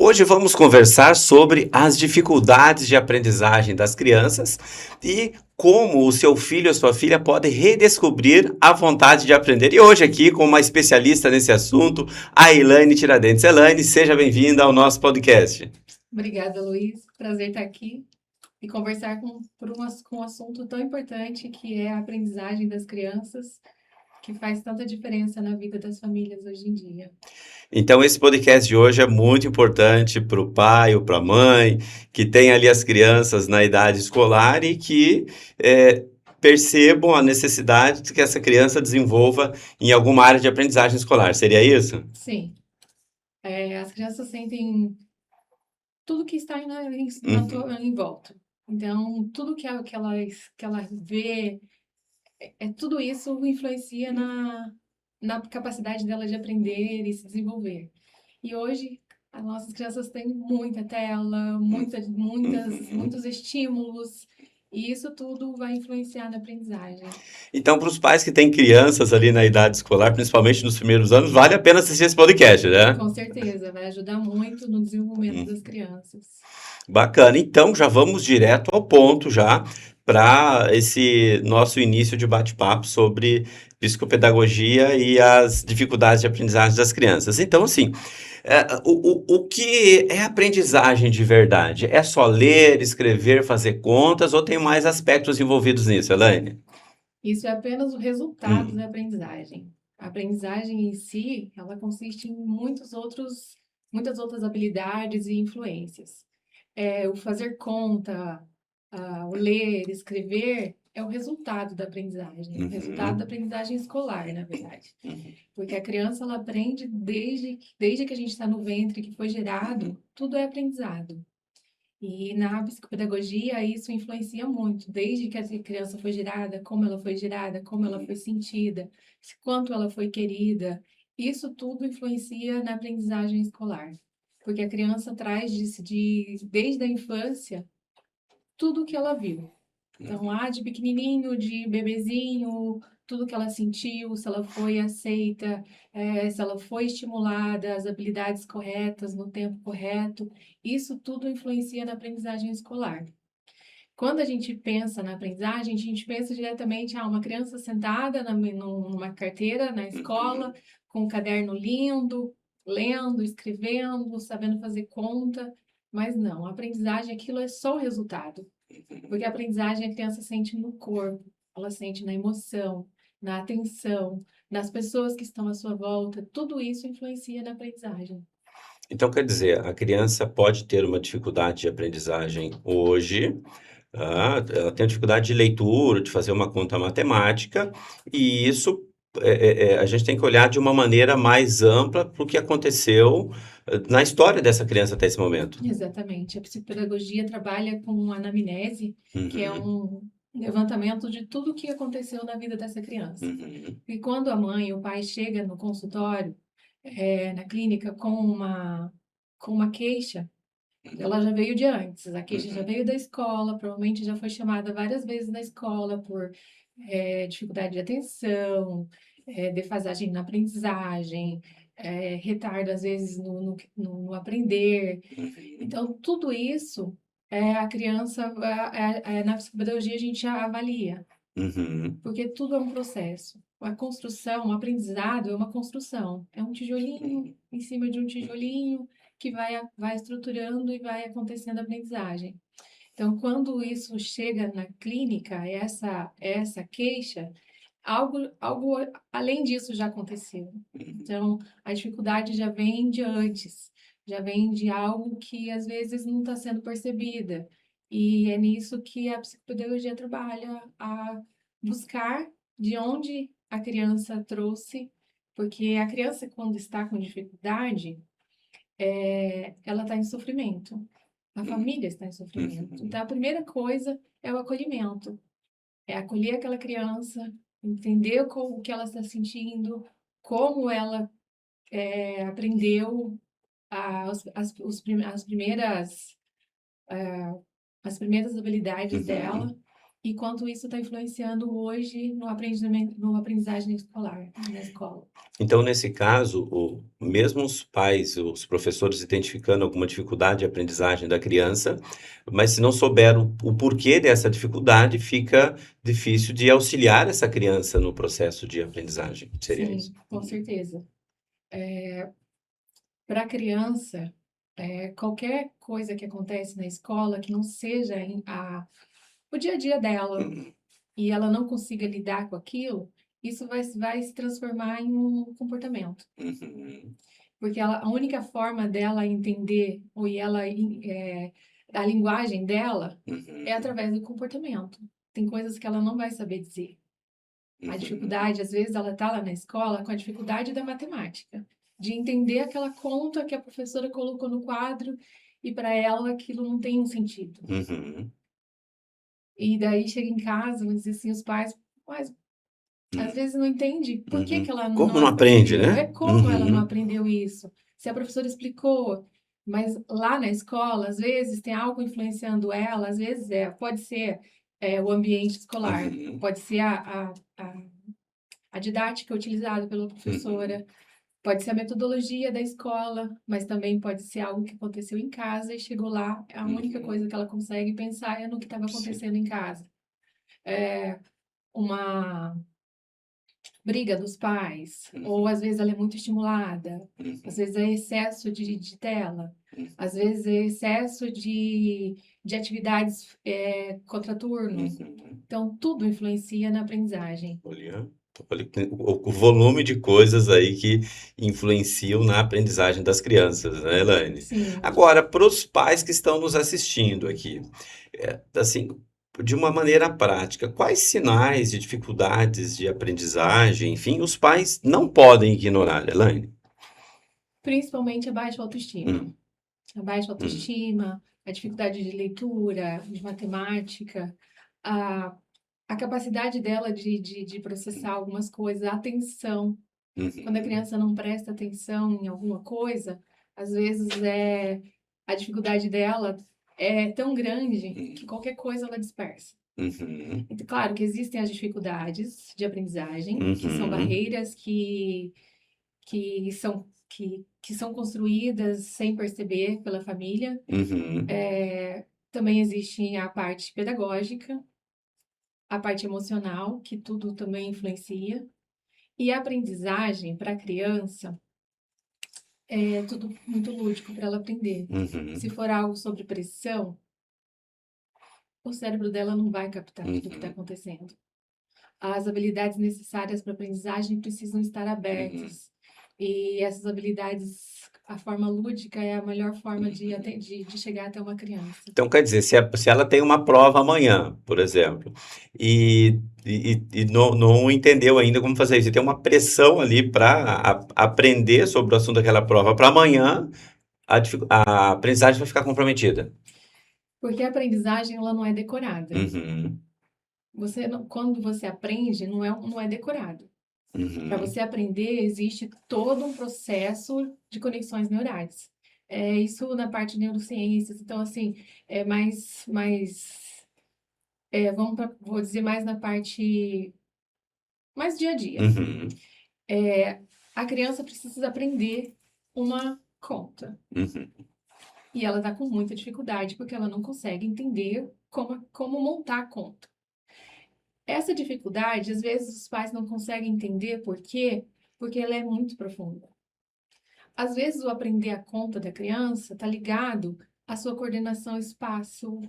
Hoje vamos conversar sobre as dificuldades de aprendizagem das crianças e como o seu filho ou sua filha pode redescobrir a vontade de aprender. E hoje aqui com uma especialista nesse assunto, a Elaine Tiradentes. Elaine, seja bem-vinda ao nosso podcast. Obrigada, Luiz. Prazer estar aqui e conversar com um assunto tão importante que é a aprendizagem das crianças, que faz tanta diferença na vida das famílias hoje em dia. Então, esse podcast de hoje é muito importante para o pai ou para a mãe, que tem ali as crianças na idade escolar e que percebam a necessidade de que essa criança desenvolva em alguma área de aprendizagem escolar. Seria isso? Sim, as crianças sentem tudo que está Uhum. em volta. Então, tudo que ela vê, tudo isso influencia na capacidade dela de aprender e se desenvolver. E hoje, as nossas crianças têm muita tela, muitos estímulos, e isso tudo vai influenciar na aprendizagem. Então, para os pais que têm crianças ali na idade escolar, principalmente nos primeiros anos, vale a pena assistir esse podcast, né? Com certeza, vai ajudar muito no desenvolvimento das crianças. Bacana. Então, já vamos direto ao ponto já para esse nosso início de bate-papo sobre psicopedagogia e as dificuldades de aprendizagem das crianças. Então, assim, o que é aprendizagem de verdade? É só ler, escrever, fazer contas ou tem mais aspectos envolvidos nisso, Elaine? Isso é apenas o resultado Hum, da aprendizagem. A aprendizagem em si, ela consiste em muitas outras habilidades e influências. O fazer conta, o ler, escrever, é o resultado da aprendizagem, é o resultado da uhum, aprendizagem escolar, na verdade. uhum, Porque a criança, ela aprende desde que a gente está no ventre, que foi gerado, tudo é aprendizado. E na psicopedagogia, isso influencia muito, desde que a criança foi gerada, como ela foi sentida, quanto ela foi querida. Isso tudo influencia na aprendizagem escolar. Porque a criança traz desde a infância tudo o que ela viu. Então, lá de pequenininho, de bebezinho, tudo que ela sentiu, se ela foi aceita, se ela foi estimulada, as habilidades corretas no tempo correto, isso tudo influencia na aprendizagem escolar. Quando a gente pensa na aprendizagem, a gente pensa diretamente a uma criança sentada numa carteira na escola, uhum. com um caderno lindo, lendo, escrevendo, sabendo fazer conta, mas não, a aprendizagem, aquilo é só o resultado. Porque a aprendizagem a criança sente no corpo, ela sente na emoção, na atenção, nas pessoas que estão à sua volta, tudo isso influencia na aprendizagem. Então, quer dizer, a criança pode ter uma dificuldade de aprendizagem hoje. Ela tem dificuldade de leitura, de fazer uma conta matemática, e isso a gente tem que olhar de uma maneira mais ampla para o que aconteceu na história dessa criança até esse momento. Exatamente. A psicopedagogia trabalha com anamnese, que é Uhum, um levantamento de tudo o que aconteceu na vida dessa criança. uhum, E quando a mãe e o pai chegam no consultório, na clínica, com uma queixa, ela já veio de antes, a queixa já uhum, veio da escola, provavelmente já foi chamada várias vezes na escola por dificuldade de atenção, defasagem na aprendizagem, retardo às vezes no aprender. uhum, Então, tudo isso a criança, na psicopedagogia a gente já avalia, uhum, porque tudo é um processo. A construção, o aprendizado é uma construção, é um tijolinho em cima de um tijolinho que vai estruturando e vai acontecendo a aprendizagem. Então, quando isso chega na clínica, essa queixa, algo além disso já aconteceu. Então, a dificuldade já vem de antes, já vem de algo que às vezes não está sendo percebida. E é nisso que a psicopedagogia trabalha, a buscar de onde a criança trouxe, porque a criança, quando está com dificuldade, ela está em sofrimento. A família está em sofrimento. uhum, Então, a primeira coisa é o acolhimento. É acolher aquela criança, entender o que ela está sentindo, como ela aprendeu as primeiras habilidades uhum, dela e quanto isso está influenciando hoje no aprendimento, no aprendizagem escolar, na escola. Então, nesse caso, mesmo os pais, os professores identificando alguma dificuldade de aprendizagem da criança, mas se não souber o porquê dessa dificuldade, fica difícil de auxiliar essa criança no processo de aprendizagem. Seria isso? Sim, com certeza. Para a criança, qualquer coisa que acontece na escola que não seja o dia a dia dela e ela não consiga lidar com aquilo, isso vai se transformar em um comportamento. Uhum, Porque a única forma dela entender, a linguagem dela, uhum, é através do comportamento. Tem coisas que ela não vai saber dizer. A uhum, dificuldade, às vezes, ela está lá na escola com a dificuldade da matemática, de entender aquela conta que a professora colocou no quadro e para ela aquilo não tem um sentido. uhum, E daí chega em casa, vamos dizer assim, os pais, mas às vezes não entende por que uhum. que ela Como não não aprende, aprendeu. né? É como ela não Uhum, aprendeu isso. Se a professora explicou, mas lá na escola, às vezes tem algo influenciando ela, às vezes pode ser o ambiente escolar, uhum, pode ser a didática utilizada pela uhum, professora, pode ser a metodologia da escola, mas também pode ser algo que aconteceu em casa e chegou lá, a única uhum. coisa que ela consegue pensar é no que estava Sim. acontecendo em casa. Uma briga dos pais, ou Uhum, às vezes ela é muito estimulada, às uhum, vezes é excesso de tela, às uhum, vezes é excesso de atividades contraturno. uhum. Então, tudo influencia na aprendizagem. Olha, olha o volume de coisas aí que influenciam na aprendizagem das crianças, né, Elaine? Sim. Agora, para os pais que estão nos assistindo aqui, assim, de uma maneira prática, quais sinais de dificuldades de aprendizagem, enfim, os pais não podem ignorar, Elaine? Principalmente a baixa autoestima. Hum, A baixa hum, autoestima, a dificuldade de leitura, de matemática, a, a capacidade dela de processar algumas coisas, a atenção. Quando a uhum, criança não presta atenção em alguma coisa, às vezes a dificuldade dela é tão grande que qualquer coisa ela dispersa. uhum, Então, claro que existem as dificuldades de aprendizagem, que são uhum, barreiras que são construídas sem perceber pela família. uhum, Também existe a parte pedagógica, a parte emocional, que tudo também influencia. E a aprendizagem para a criança é tudo muito lúdico para ela aprender. uhum, Se for algo sobre pressão, o cérebro dela não vai captar tudo o que está uhum, acontecendo. As habilidades necessárias para a aprendizagem precisam estar uhum, abertas. E essas habilidades, a forma lúdica é a melhor forma uhum. de chegar até uma criança. Então, quer dizer, se ela tem uma prova amanhã, por exemplo, e não entendeu ainda como fazer isso, e tem uma pressão ali para aprender sobre o assunto daquela prova para amanhã, a aprendizagem vai ficar comprometida. Porque a aprendizagem, ela não é decorada. Uhum, Quando você aprende, não é decorado. Para uhum, você aprender, existe todo um processo de conexões neurais. Isso na parte de neurociências. Então, assim, vou dizer mais na parte mais dia a dia. uhum, A criança precisa aprender uma conta. uhum, E ela está com muita dificuldade porque ela não consegue entender como montar a conta. Essa dificuldade, às vezes, os pais não conseguem entender por quê? Porque ela é muito profunda. Às vezes, o aprender a conta da criança está ligado à sua coordenação espaço.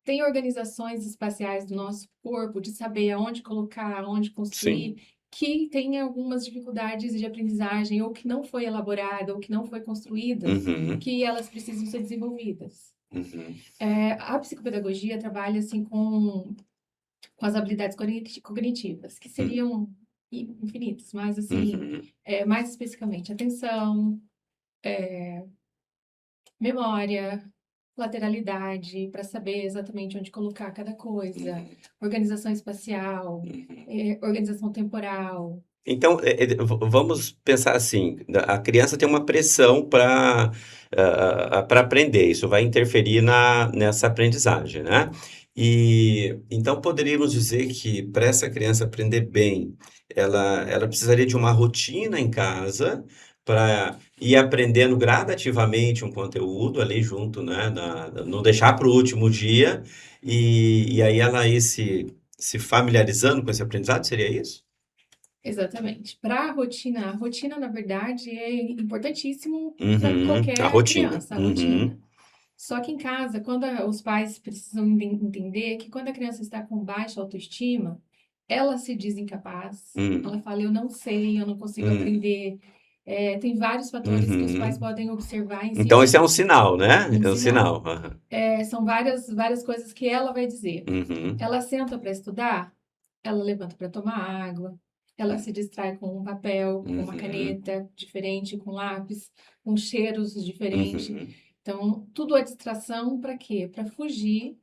Tem organizações espaciais do nosso corpo de saber aonde colocar, aonde sim, construir, que tem algumas dificuldades de aprendizagem, ou que não foi elaborada, ou que não foi construída, uhum, que elas precisam ser desenvolvidas. uhum, A psicopedagogia trabalha assim com as habilidades cognitivas, que uhum, seriam infinitas, mas assim, uhum, mais especificamente, atenção, memória, lateralidade, para saber exatamente onde colocar cada coisa, uhum, organização espacial, uhum. organização temporal. Então, vamos pensar assim: a criança tem uma pressão para aprender, isso vai interferir nessa aprendizagem, né? E então poderíamos dizer que para essa criança aprender bem, ela precisaria de uma rotina em casa para ir aprendendo gradativamente um conteúdo ali junto, né? Não deixar para o último dia, e aí ela ir se familiarizando com esse aprendizado, seria isso? Exatamente. Para a rotina, na verdade, é importantíssimo para Uhum, a qualquer rotina. criança, a rotina. Uhum, Só que em casa, quando os pais precisam entender que quando a criança está com baixa autoestima, ela se diz incapaz, hum, ela fala, eu não sei, eu não consigo hum, aprender. Tem vários fatores que os pais uhum. podem observar em si Então esse é um mesmo. sinal, né? Um É um sinal. sinal. Aham. São várias coisas que ela vai dizer. Uhum, Ela senta para estudar, ela levanta para tomar água, ela se distrai com um papel, com uma uhum, caneta diferente, com lápis, com cheiros diferentes. uhum. Então, tudo é distração para quê? Para fugir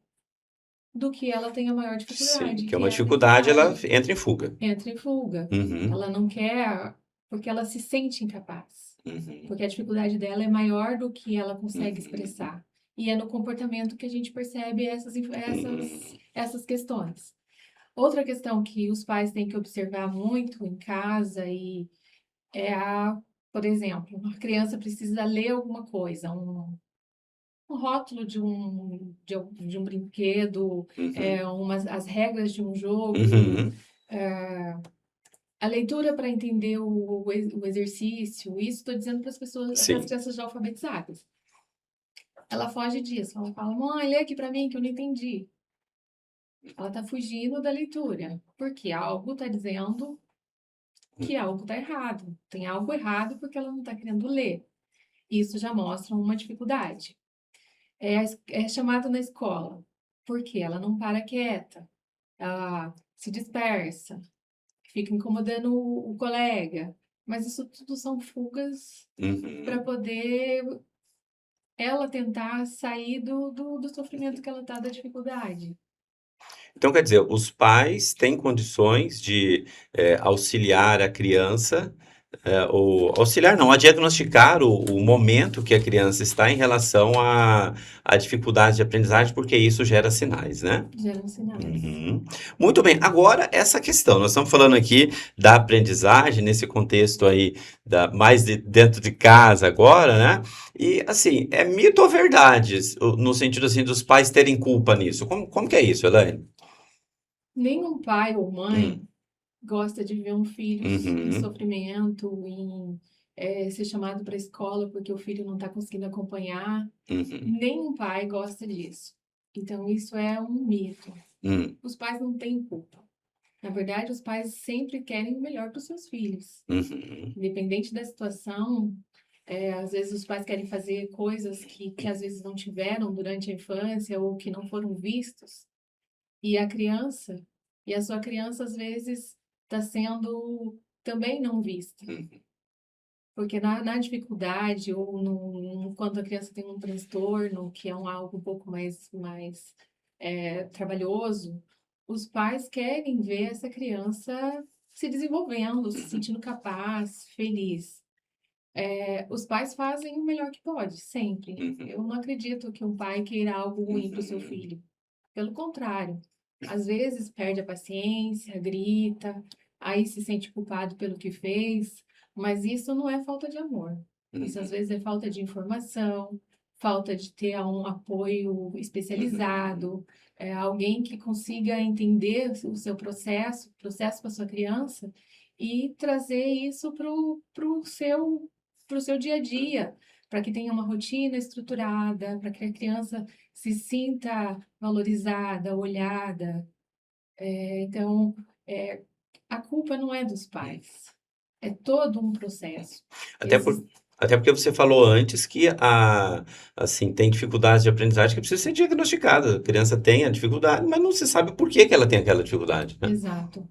do que ela tem a maior Sim, dificuldade, que é que uma é a dificuldade, ela aprendizagem. entra em fuga. Entra em fuga. Uhum, Ela não quer, porque ela se sente incapaz. uhum, Porque a dificuldade dela é maior do que ela consegue uhum, expressar. E é no comportamento que a gente percebe uhum. essas questões. Outra questão que os pais têm que observar muito em casa por exemplo, uma criança precisa ler alguma coisa, um rótulo de um brinquedo, Uhum, as regras de um jogo, uhum, a leitura para entender o exercício. Isso estou dizendo para as pessoas, para as sim. crianças já alfabetizadas. Ela foge disso, ela fala, mãe, lê aqui para mim que eu não entendi. Ela está fugindo da leitura, porque algo está dizendo que algo está errado. Tem algo errado porque ela não está querendo ler. Isso já mostra uma dificuldade. É chamada na escola, porque ela não para quieta, ela se dispersa, fica incomodando o colega. Mas isso tudo são fugas para Uhum. poder ela tentar sair do sofrimento que ela está, da dificuldade. Então, quer dizer, os pais têm condições de auxiliar a criança, ou auxiliar não, a diagnosticar o momento que a criança está em relação à dificuldade de aprendizagem, porque isso gera sinais, né? Geram sinais. Uhum. Muito bem, agora essa questão, nós estamos falando aqui da aprendizagem nesse contexto aí mais dentro de casa agora, né? E assim, é mito ou verdade, no sentido assim dos pais terem culpa nisso? Como que é isso, Elaine? Nenhum pai ou mãe Hum, gosta de ver um filho em uhum, sofrimento, ser chamado para a escola porque o filho não está conseguindo acompanhar. uhum, Nenhum pai gosta disso. Então, isso é um mito. hum, Os pais não têm culpa. Na verdade, os pais sempre querem o melhor para os seus filhos. uhum, Independente da situação, às vezes os pais querem fazer coisas que às vezes não tiveram durante a infância ou que não foram vistos. E a criança, e a sua criança às vezes está sendo também não vista. uhum, Porque na dificuldade ou quando a criança tem um transtorno, que é algo um pouco mais trabalhoso, os pais querem ver essa criança se desenvolvendo, se uhum, sentindo capaz, feliz. Os pais fazem o melhor que pode, sempre. uhum, Eu não acredito que um pai queira algo ruim para o seu uhum, filho. Pelo contrário, às vezes perde a paciência, grita, aí se sente culpado pelo que fez, mas isso não é falta de amor. Isso às uhum, vezes é falta de informação, falta de ter um apoio uhum, especializado, alguém que consiga entender o seu processo para sua criança e trazer isso para o seu dia a uhum. dia, para que tenha uma rotina estruturada, para que a criança se sinta valorizada, olhada. Então, é, a culpa não é dos pais, é todo um processo. Até, Existe, até porque você falou antes que assim, tem dificuldades de aprendizagem que precisa ser diagnosticada. A criança tem a dificuldade, mas não se sabe por que que ela tem aquela dificuldade, né? exato.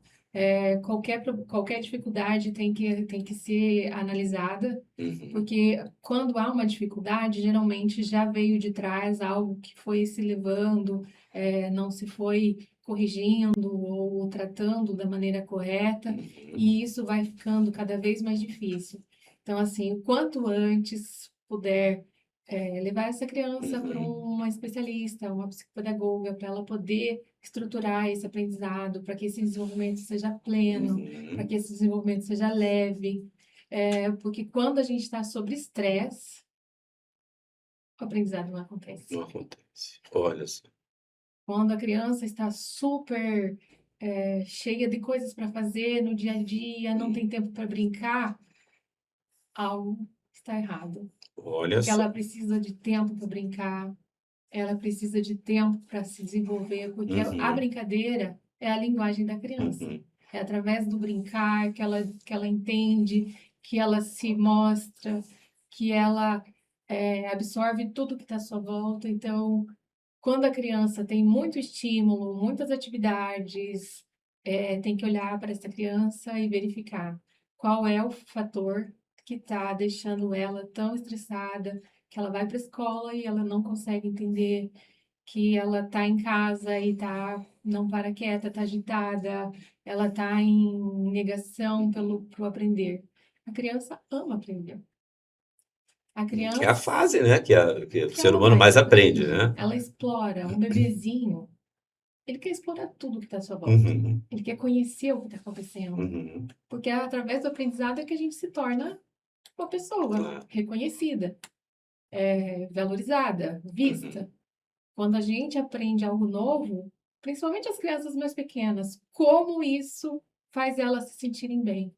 Qualquer dificuldade tem que ser analisada, Uhum, porque quando há uma dificuldade, geralmente já veio de trás algo que foi se levando, não se foi corrigindo ou tratando da maneira correta, uhum, e isso vai ficando cada vez mais difícil. Então, assim, o quanto antes puder levar essa criança para Uhum. uma especialista, uma psicopedagoga, para ela poder estruturar esse aprendizado, para que esse desenvolvimento seja pleno, para Uhum. que esse desenvolvimento seja leve. Porque quando a gente está sob estresse, o aprendizado não acontece. Não acontece. Olha só. Quando a criança está super cheia de coisas para fazer no dia a dia, não tem tempo para brincar, algo está errado. Olha Porque só. ela precisa de tempo para brincar, ela precisa de tempo para se desenvolver, porque a Uhum. brincadeira é a linguagem da criança. Uhum. É através do brincar que ela entende, que ela se mostra, que ela absorve tudo que está à sua volta. Então, quando a criança tem muito estímulo, muitas atividades, tem que olhar para essa criança e verificar qual é o fator que está deixando ela tão estressada, que ela vai para a escola e ela não consegue entender, que ela está em casa e não para quieta, está agitada, ela está em negação pro aprender. A criança ama aprender. A Que é a criança, fase, né? Que o que ser ela humano mais mais aprende, aprende, né? ela explora. Um bebezinho, ele quer explorar tudo que está à sua volta. Uhum. Ele quer conhecer o que está acontecendo. Uhum. Porque é através do aprendizado é que a gente se torna uma pessoa Claro. reconhecida, valorizada, Uhum. vista. Quando a gente aprende algo novo, principalmente as crianças mais pequenas, como isso faz elas se sentirem bem.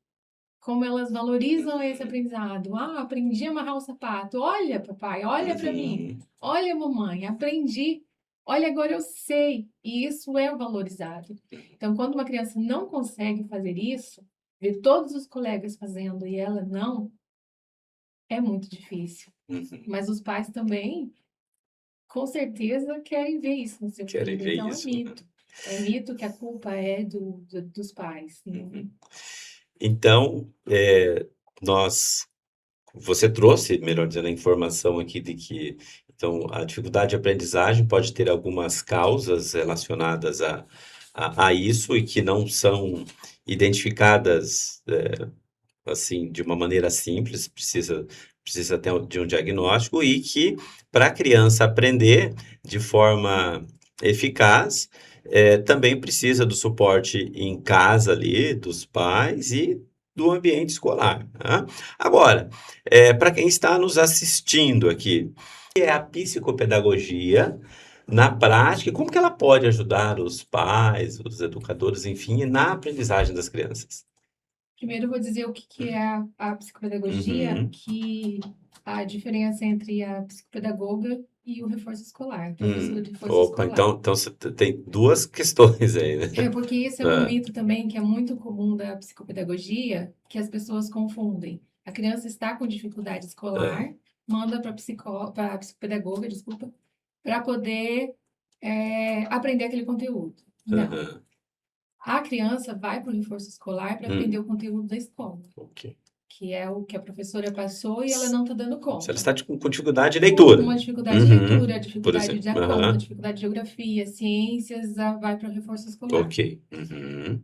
Como elas valorizam esse Uhum. aprendizado. Ah, aprendi a amarrar o sapato. Olha, papai, olha para mim. Uhum. Olha, mamãe, aprendi. Olha, agora eu sei. E isso é valorizado. Então, quando uma criança não consegue fazer isso, ver todos os colegas fazendo e ela não, é muito difícil. Uhum. Mas os pais também, com certeza, querem ver isso no seu Querem filho. ver Então, é isso, né? mito. É mito que a culpa é dos pais. Uhum. Então, você trouxe, melhor dizendo, a informação aqui de que então, a dificuldade de aprendizagem pode ter algumas causas relacionadas a isso e que não são identificadas assim de uma maneira simples, precisa ter de um diagnóstico e que para a criança aprender de forma eficaz, também precisa do suporte em casa ali, dos pais e do ambiente escolar, né? Agora, para quem está nos assistindo aqui, o que é a psicopedagogia na prática e como que ela pode ajudar os pais, os educadores, enfim, na aprendizagem das crianças? Primeiro eu vou dizer o que é a psicopedagogia, Uhum. que a diferença entre a psicopedagoga e o reforço escolar, a professora de reforço Opa, escolar. então você tem duas questões aí, né? É porque esse é um Ah, mito também que é muito comum da psicopedagogia, que as pessoas confundem. A criança está com dificuldade ah, escolar, manda para a psicopedagoga, desculpa, para poder aprender aquele conteúdo. Não. aham, A criança vai para o reforço escolar para aprender hum, o conteúdo da escola, ok. que é o que a professora passou e ela Se não está dando se ela conta. está com dificuldade de leitura, Uma dificuldade de leitura, uhum, por dificuldade de exemplo, dar conta, aham, dificuldade de geografia, ciências, vai para o reforço escolar. ok, uhum,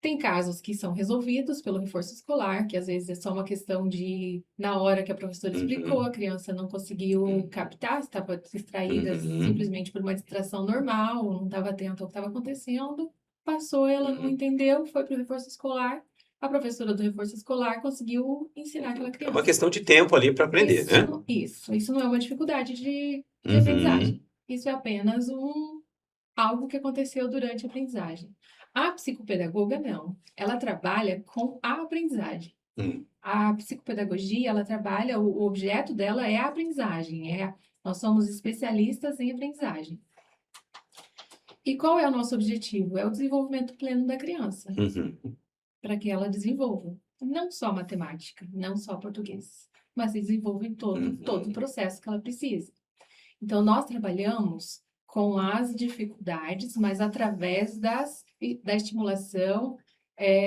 Tem casos que são resolvidos pelo reforço escolar, que às vezes é só uma questão de, na hora que a professora explicou, uhum, a criança não conseguiu captar, estava distraída uhum, simplesmente por uma distração normal, não estava atenta ao que estava acontecendo, passou, ela não uhum. entendeu, foi para o reforço escolar, a professora do reforço escolar conseguiu ensinar aquela É uma criança. questão de tempo ali para aprender, Isso, né? isso não é uma dificuldade de Uhum, aprendizagem. Isso é apenas algo que aconteceu durante a aprendizagem. A psicopedagoga não. Ela trabalha com a aprendizagem. hum, A psicopedagogia, ela trabalha, o objeto dela é a aprendizagem. Nós somos especialistas em aprendizagem. E qual é o nosso objetivo? É o desenvolvimento pleno da criança, uhum, para que ela desenvolva não só matemática, não só português, mas se desenvolva em todo o uhum, processo que ela precisa. Então, nós trabalhamos com as dificuldades, mas através da estimulação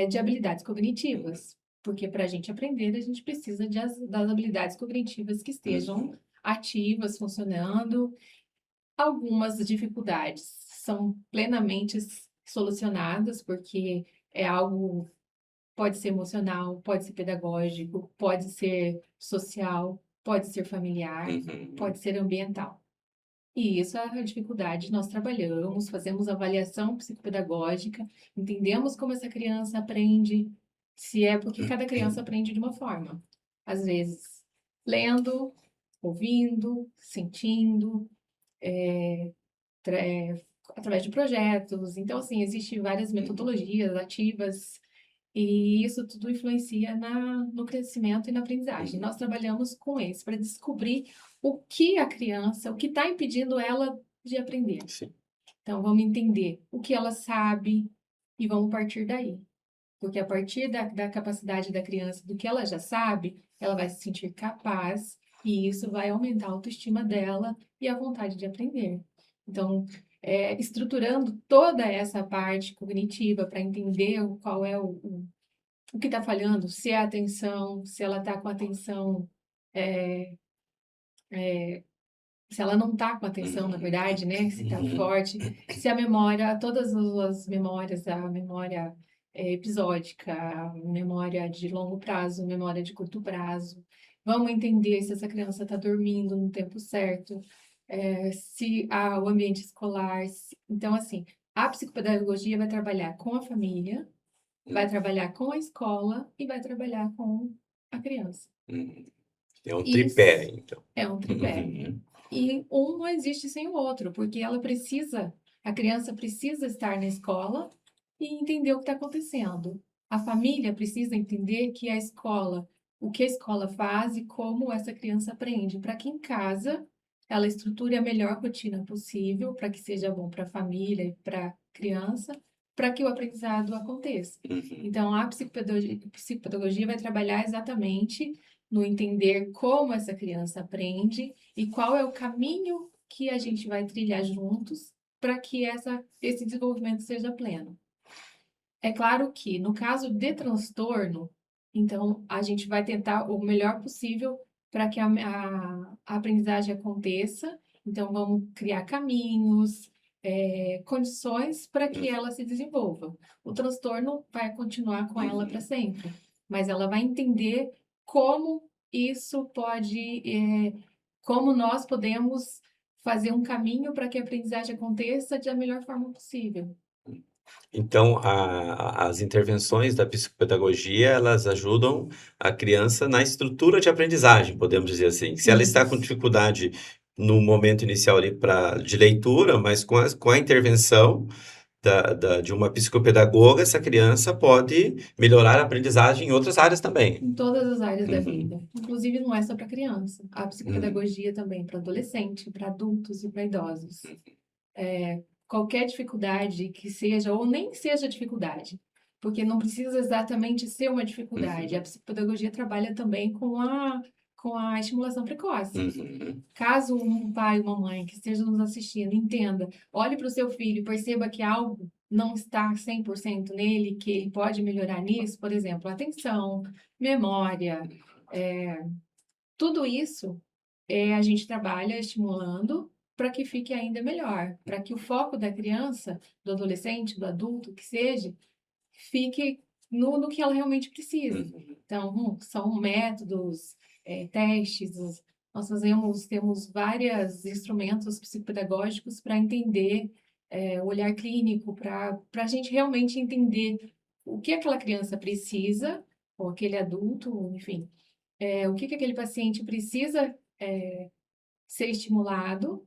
de habilidades cognitivas. Porque para a gente aprender, a gente precisa das habilidades cognitivas que estejam uhum, ativas, funcionando. Algumas dificuldades são plenamente solucionadas, porque é algo, pode ser emocional, pode ser pedagógico, pode ser social, pode ser familiar, pode ser ambiental. E isso é a dificuldade. Nós trabalhamos, fazemos avaliação psicopedagógica, entendemos como essa criança aprende, se é porque cada criança aprende de uma forma. Às vezes, lendo, ouvindo, sentindo, através de projetos. Então, assim, existem várias metodologias ativas e isso tudo influencia no crescimento e na aprendizagem. Nós trabalhamos com isso para descobrir o que a criança, o que está impedindo ela de aprender. Sim. Então, vamos entender o que ela sabe e vamos partir daí. Porque a partir da capacidade da criança, do que ela já sabe, ela vai se sentir capaz e isso vai aumentar a autoestima dela e a vontade de aprender. Então, estruturando toda essa parte cognitiva para entender qual é o que está falhando, se é a atenção, se ela está com atenção, se ela não está com atenção, na verdade, né? Se está forte, se a memória, todas as memórias, a memória episódica, a memória de longo prazo, memória de curto prazo. Vamos entender se essa criança está dormindo no tempo certo, se o ambiente escolar. Então, assim, a psicopedagogia vai trabalhar com a família, vai trabalhar com a escola e vai trabalhar com a criança. É um Isso tripé, então. é um tripé. E um não existe sem o outro, porque a criança precisa estar na escola e entender o que está acontecendo. A família precisa entender que a escola, o que a escola faz e como essa criança aprende, para que em casa ela estruture a melhor rotina possível, para que seja bom para a família e para a criança, para que o aprendizado aconteça. Então, a psicopedagogia vai trabalhar exatamente no entender como essa criança aprende e qual é o caminho que a gente vai trilhar juntos para que esse desenvolvimento seja pleno. É claro que, no caso de transtorno, então, a gente vai tentar o melhor possível para que a aprendizagem aconteça. Então, vamos criar caminhos, condições para que ela se desenvolva. O transtorno vai continuar com ela para sempre, mas ela vai entender como isso pode, como nós podemos fazer um caminho para que a aprendizagem aconteça da melhor forma possível. Então, as intervenções da psicopedagogia, elas ajudam a criança na estrutura de aprendizagem, podemos dizer assim. Se ela está com Isso. dificuldade no momento inicial ali de leitura, mas com a intervenção de uma psicopedagoga, essa criança pode melhorar a aprendizagem em outras áreas também. Em todas as áreas da vida. Inclusive, não é só para criança. A psicopedagogia também para adolescente, para adultos e para idosos. Qualquer dificuldade que seja, ou nem seja dificuldade, porque não precisa exatamente ser uma dificuldade. A psicopedagogia trabalha também com a estimulação precoce. Caso um pai ou uma mãe que esteja nos assistindo entenda, olhe para o seu filho e perceba que algo não está 100% nele, que ele pode melhorar nisso, por exemplo, atenção, memória, tudo isso a gente trabalha estimulando para que fique ainda melhor, para que o foco da criança, do adolescente, do adulto, que seja, fique no que ela realmente precisa. Então, são métodos, testes, nós temos vários instrumentos psicopedagógicos para entender o olhar clínico, para a gente realmente entender o que aquela criança precisa, ou aquele adulto, enfim, o que aquele paciente precisa ser estimulado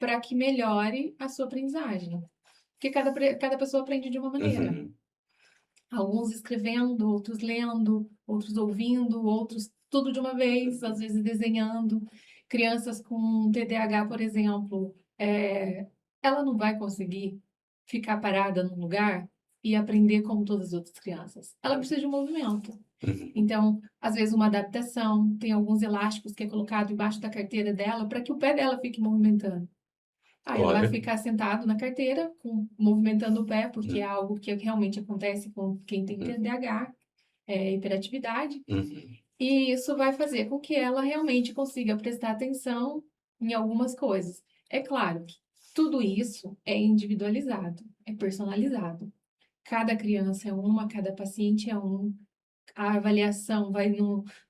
para que melhore a sua aprendizagem. Porque cada pessoa aprende de uma maneira. Alguns escrevendo, outros lendo, outros ouvindo, outros tudo de uma vez, às vezes desenhando. Crianças com TDAH, por exemplo, ela não vai conseguir ficar parada num lugar e aprender como todas as outras crianças. Ela precisa de um movimento. Então, às vezes uma adaptação, tem alguns elásticos que é colocado embaixo da carteira dela para que o pé dela fique movimentando. Aí ela vai Olha. ficar sentado na carteira, movimentando o pé, porque é algo que realmente acontece com quem tem TDAH, hiperatividade. E isso vai fazer com que ela realmente consiga prestar atenção em algumas coisas. É claro que tudo isso é individualizado, é personalizado. Cada criança é uma, cada paciente é um. a avaliação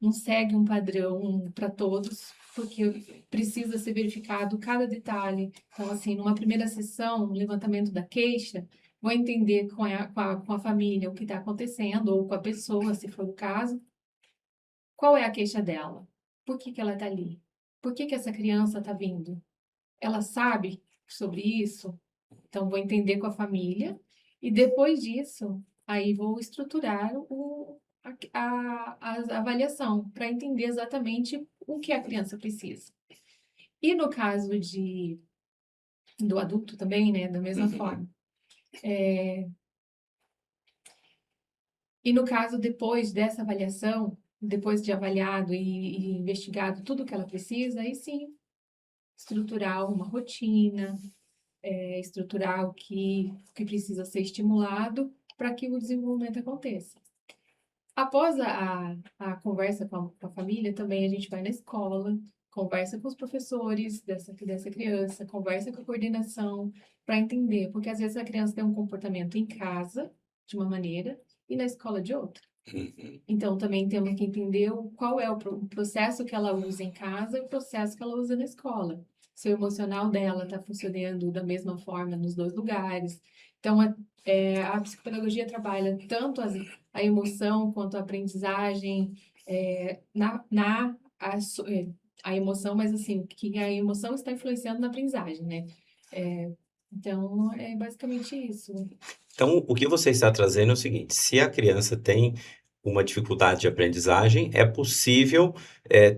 não segue um padrão para todos, porque precisa ser verificado cada detalhe. Então, assim, numa primeira sessão, um levantamento da queixa, vou entender com a família o que está acontecendo, ou com a pessoa, se for o caso, qual é a queixa dela, por que que ela está ali, por que que essa criança está vindo, ela sabe sobre isso, então vou entender com a família e depois disso, aí vou estruturar a avaliação para entender exatamente o que a criança precisa. E no caso do adulto também, né, da mesma forma. E no caso, depois dessa avaliação, depois de avaliado e investigado tudo que ela precisa, aí sim, estruturar uma rotina, estruturar o que precisa ser estimulado para que o desenvolvimento aconteça. Após a conversa com a família, também a gente vai na escola, conversa com os professores dessa criança, conversa com a coordenação, para entender, porque às vezes a criança tem um comportamento em casa de uma maneira e na escola de outra. Então, também temos que entender qual é o processo que ela usa em casa e o processo que ela usa na escola. Se o emocional dela está funcionando da mesma forma nos dois lugares. Então, a psicopedagogia trabalha tanto a emoção quanto a aprendizagem, é, na, na, a, so- é, a emoção, mas assim, que a emoção está influenciando na aprendizagem, né? Então, é basicamente isso. Então, o que você está trazendo é o seguinte: se a criança tem uma dificuldade de aprendizagem, é possível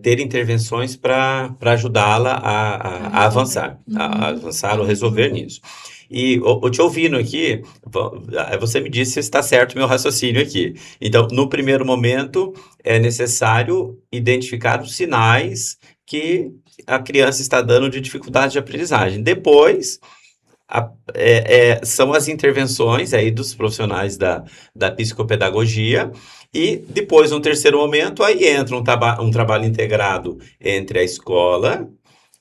ter intervenções para ajudá-la A a resolver. avançar, a Uhum. avançar A ou resolver resolver. nisso. E te ouvindo aqui, você me disse se está certo o meu raciocínio aqui. Então, no primeiro momento, é necessário identificar os sinais que a criança está dando de dificuldade de aprendizagem. Depois são as intervenções aí dos profissionais da psicopedagogia, e depois, no terceiro momento, aí entra um trabalho integrado entre a escola,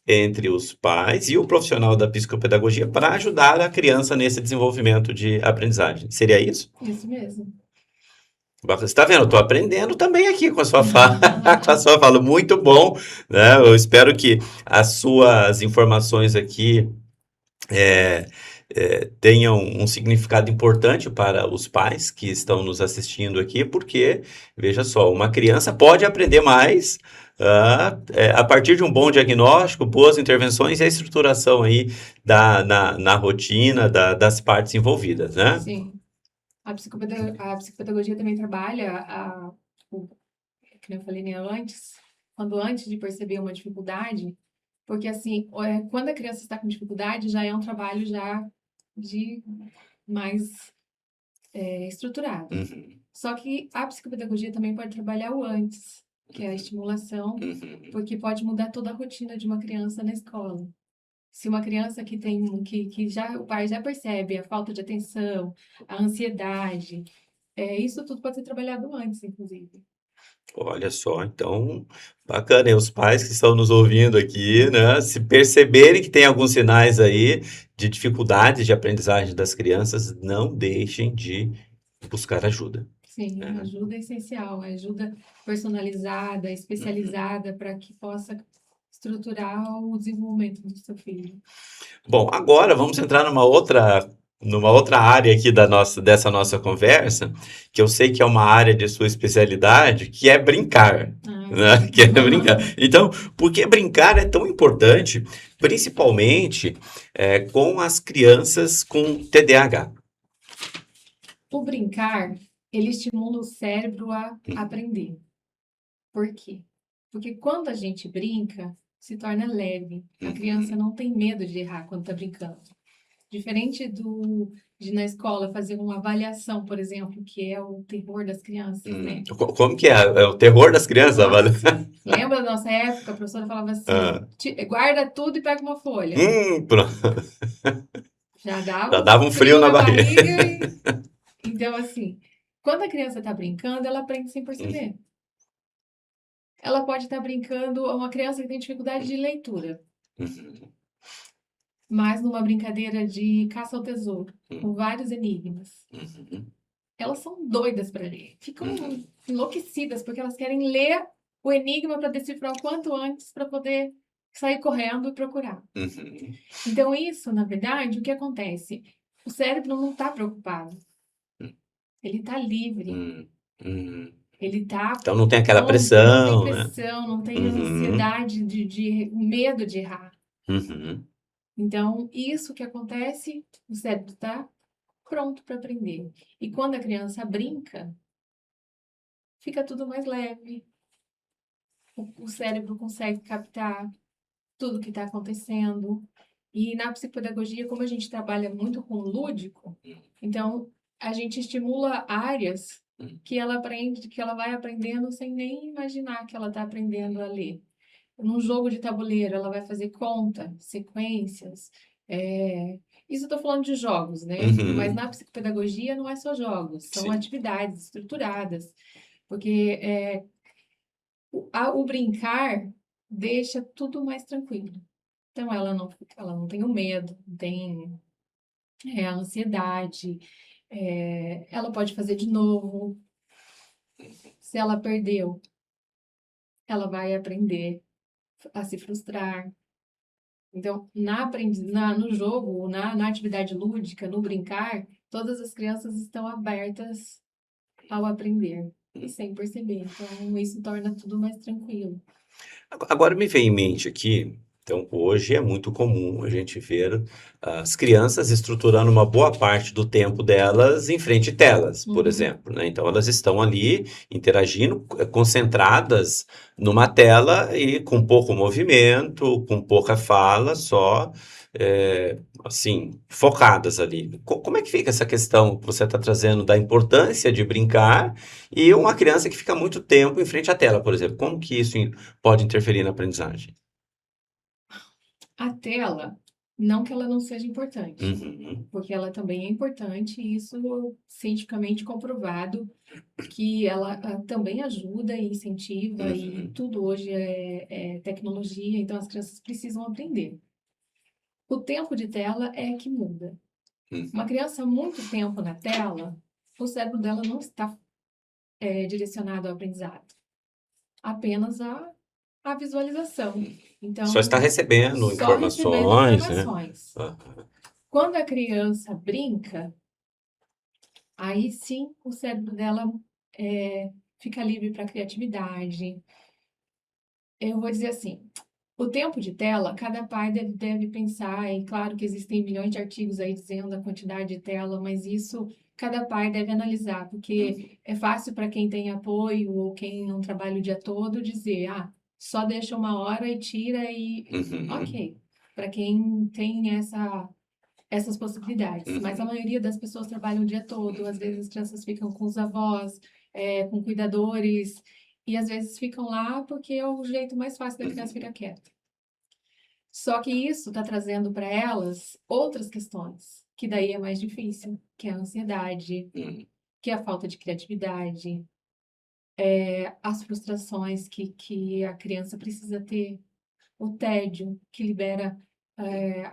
entre os pais e o profissional da psicopedagogia para ajudar a criança nesse desenvolvimento de aprendizagem. Seria isso? Isso mesmo. Você está vendo? Eu estou aprendendo também aqui com a sua fala, com a sua fala. Muito bom, né? Eu espero que as suas informações aqui é, tenham um significado importante para os pais que estão nos assistindo aqui, porque, veja só, uma criança pode aprender mais a partir de um bom diagnóstico, boas intervenções e a estruturação aí na rotina das partes envolvidas, né? Sim. A psicopedagogia também trabalha, que nem eu falei, né, antes de perceber uma dificuldade, porque assim, quando a criança está com dificuldade, já é um trabalho já de mais estruturado. Uhum, Só que a psicopedagogia também pode trabalhar o antes, que é a estimulação, uhum. porque pode mudar toda a rotina de uma criança na escola. Se uma criança que já o pai já percebe a falta de atenção, a ansiedade, isso tudo pode ser trabalhado antes, inclusive. Olha só, então, bacana. E os pais que estão nos ouvindo aqui, né? Se perceberem que tem alguns sinais aí de dificuldades de aprendizagem das crianças, não deixem de buscar ajuda, Sim, né? ajuda é essencial, ajuda personalizada, Uhum. especializada para que possa estruturar o desenvolvimento do seu filho. Bom, agora vamos entrar numa outra área aqui dessa nossa conversa, que eu sei que é uma área de sua especialidade, que é brincar, Ah, né? sim. Que é brincar. Então, por que brincar é tão importante, principalmente com as crianças com TDAH? O brincar, ele estimula o cérebro a aprender. Por quê? Porque quando a gente brinca, se torna leve. A criança Uhum. não tem medo de errar quando está brincando. Diferente de na escola fazer uma avaliação, por exemplo, que é o terror das crianças, né? Como que é? É o terror das crianças, Vale? Nossa, lembra da nossa época? A professora falava assim: Ah, Guarda tudo e pega uma folha." pronto. Já dava Já um dava um frio frio na na barriga. barriga. Então, assim, quando a criança está brincando, ela aprende sem perceber. Ela pode estar brincando, uma criança que tem dificuldade de leitura, Uhum. mas numa brincadeira de caça ao tesouro, com vários enigmas. Uhum. elas são doidas para ler. Ficam Uhum. enlouquecidas, porque elas querem ler o enigma para decifrar o quanto antes para poder sair correndo e procurar. Uhum. Então, isso, na verdade, o que acontece? O cérebro não está preocupado, ele está livre, Hum. Uhum. ele está Então não tem aquela pronto, não tem pressão, né? pressão, não tem Uhum. ansiedade de medo de errar. Uhum. Então, isso que acontece, o cérebro está pronto para aprender. E quando a criança brinca, fica tudo mais leve, o cérebro consegue captar tudo que está acontecendo. E na psicopedagogia, como a gente trabalha muito com o lúdico, então a gente estimula áreas que ela aprende, que ela vai aprendendo sem nem imaginar que ela está aprendendo a ler. Num jogo de tabuleiro, ela vai fazer conta, sequências. Isso eu estou falando de jogos, né? Mas Uhum. na psicopedagogia não é só jogos, são Sim. atividades estruturadas. Porque o brincar deixa tudo mais tranquilo. Então ela não tem o medo, não tem a ansiedade, ela pode fazer de novo. Se ela perdeu, ela vai aprender a se frustrar. Então, no jogo, na atividade lúdica, no brincar, todas as crianças estão abertas ao aprender e sem perceber. Então, isso torna tudo mais tranquilo. Agora me vem em mente aqui, então hoje é muito comum a gente ver as crianças estruturando uma boa parte do tempo delas em frente a telas, por Uhum. exemplo, né? Então elas estão ali interagindo, concentradas numa tela e com pouco movimento, com pouca fala, só assim, focadas ali. Como é que fica essa questão que você está trazendo da importância de brincar e uma criança que fica muito tempo em frente à tela, por exemplo? Como que isso pode interferir na aprendizagem? A tela, não que ela não seja importante, Uhum, porque ela também é importante, e isso cientificamente comprovado, que ela também ajuda e incentiva, e uhum, tudo hoje é tecnologia, então as crianças precisam aprender. O tempo de tela é que muda. Uma uhum, criança muito tempo na tela, o cérebro dela não está direcionado ao aprendizado, apenas a visualização. só está Então, recebendo só recebendo informações, né? informações. Ah, Quando a criança brinca, aí sim o cérebro dela fica livre para criatividade. Eu vou dizer assim, o tempo de tela, cada pai deve pensar, e claro que existem milhões de artigos aí dizendo a quantidade de tela, mas isso cada pai deve analisar, porque é fácil para quem tem apoio ou quem não trabalha o dia todo dizer, só deixa 1 hora e tira e uhum, ok. Para quem tem essas possibilidades, mas a uhum, maioria das pessoas trabalham o dia todo, às vezes as crianças ficam com os avós, com cuidadores, e às vezes ficam lá porque é o jeito mais fácil da criança ficar uhum, quieta. Só que isso está trazendo para elas outras questões, que daí é mais difícil, que é a ansiedade, uhum, que é a falta de criatividade, as frustrações que a criança precisa ter, o tédio, que libera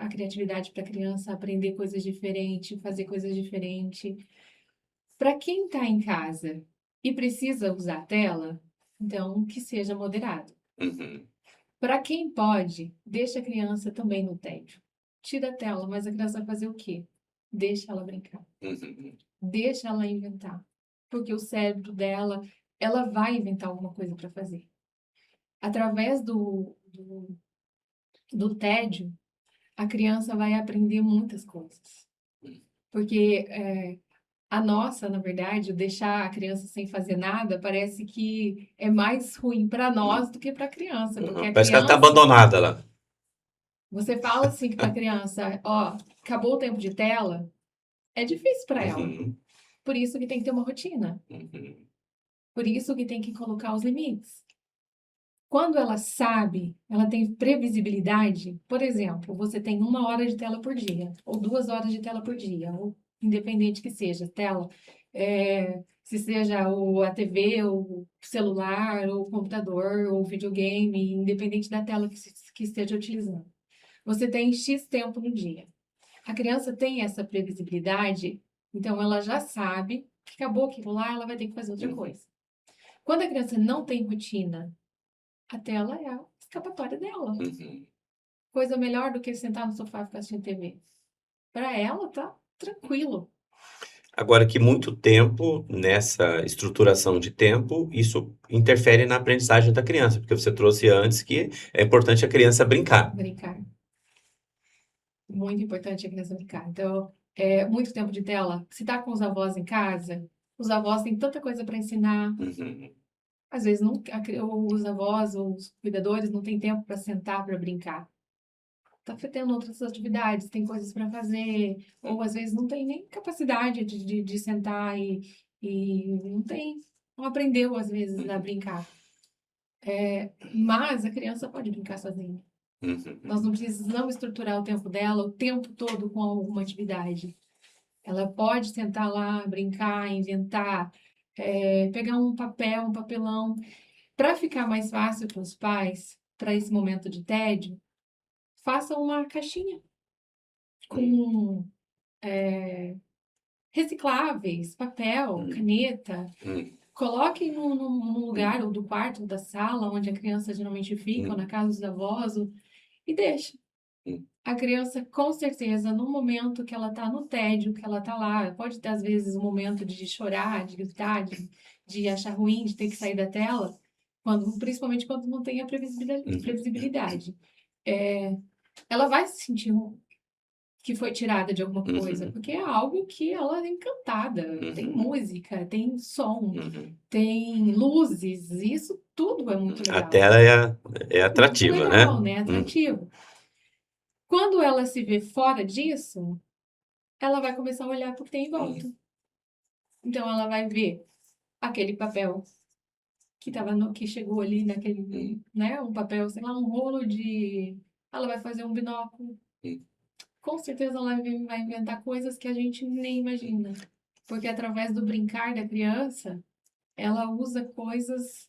a criatividade para a criança aprender coisas diferentes, fazer coisas diferentes. Para quem está em casa e precisa usar a tela, então que seja moderado. uhum, Para quem pode, deixa a criança também no tédio. Tira a tela, mas a criança vai fazer o quê? Deixa ela brincar. uhum, Deixa ela inventar. Porque o cérebro dela, ela vai inventar alguma coisa para fazer. Através do tédio, a criança vai aprender muitas coisas. Porque a nossa, na verdade, o deixar a criança sem fazer nada, parece que é mais ruim para nós do que para a criança. Porque uhum. a Parece que ela está criança, abandonada lá. você fala assim para a criança, ó, acabou o tempo de tela, é difícil para ela. Uhum, Por isso que tem que ter uma rotina. uhum, Por isso que tem que colocar os limites. Quando ela sabe, ela tem previsibilidade, por exemplo, você tem 1 hora de tela por dia, ou 2 horas de tela por dia, ou independente que seja, tela, se seja a TV, o celular, ou o computador, ou o videogame, independente da tela que esteja utilizando. Você tem X tempo no dia. A criança tem essa previsibilidade, então ela já sabe acabou aquilo lá, ela vai ter que fazer outra Uhum. coisa. Quando a criança não tem rotina, a tela é a escapatória dela. Uhum. Coisa melhor do que sentar no sofá e ficar assistindo TV. Para ela, tá tranquilo. Agora que muito tempo, nessa estruturação de tempo, isso interfere na aprendizagem da criança, porque você trouxe antes que é importante a criança brincar. Brincar. Muito importante a criança brincar. Então, muito tempo de tela. Se tá com os avós em casa, os avós têm tanta coisa para ensinar. Uhum. Às vezes não, os avós, os cuidadores não têm tempo para sentar para brincar. Tá tendo outras atividades, tem coisas para fazer, ou às vezes não tem nem capacidade de sentar e não tem, não aprendeu às vezes a brincar. Mas a criança pode brincar sozinha. Uhum. Nós não precisamos estruturar o tempo dela o tempo todo com alguma atividade. Ela pode sentar lá, brincar, inventar, pegar um papel, um papelão. Para ficar mais fácil para os pais, para esse momento de tédio, faça uma caixinha com recicláveis, papel, Uhum. caneta. Uhum. Coloque num lugar, ou do quarto, ou da sala, onde a criança geralmente fica, ou Uhum. na casa dos avós, e deixe. Uhum. A criança, com certeza, no momento que ela está no tédio, que ela está lá, pode ter às vezes um momento de chorar, de gritar, de achar ruim, de ter que sair da tela, principalmente quando não tem a Uhum. previsibilidade. É, ela vai se sentir que foi tirada de alguma coisa, Uhum. porque é algo que ela é encantada. Tem Uhum. música, tem som, Uhum. tem luzes, isso tudo é muito A legal. tela é Muito atrativa, né? legal, né? Uhum. Atrativo. Quando ela se vê fora disso, ela vai começar a olhar para o que tem em volta. Então ela vai ver aquele papel que chegou ali Uhum. naquele, né, um papel, sei lá, um rolo de, ela vai fazer um binóculo. Com certeza ela vai inventar coisas que a gente nem imagina, porque através do brincar da criança, ela usa coisas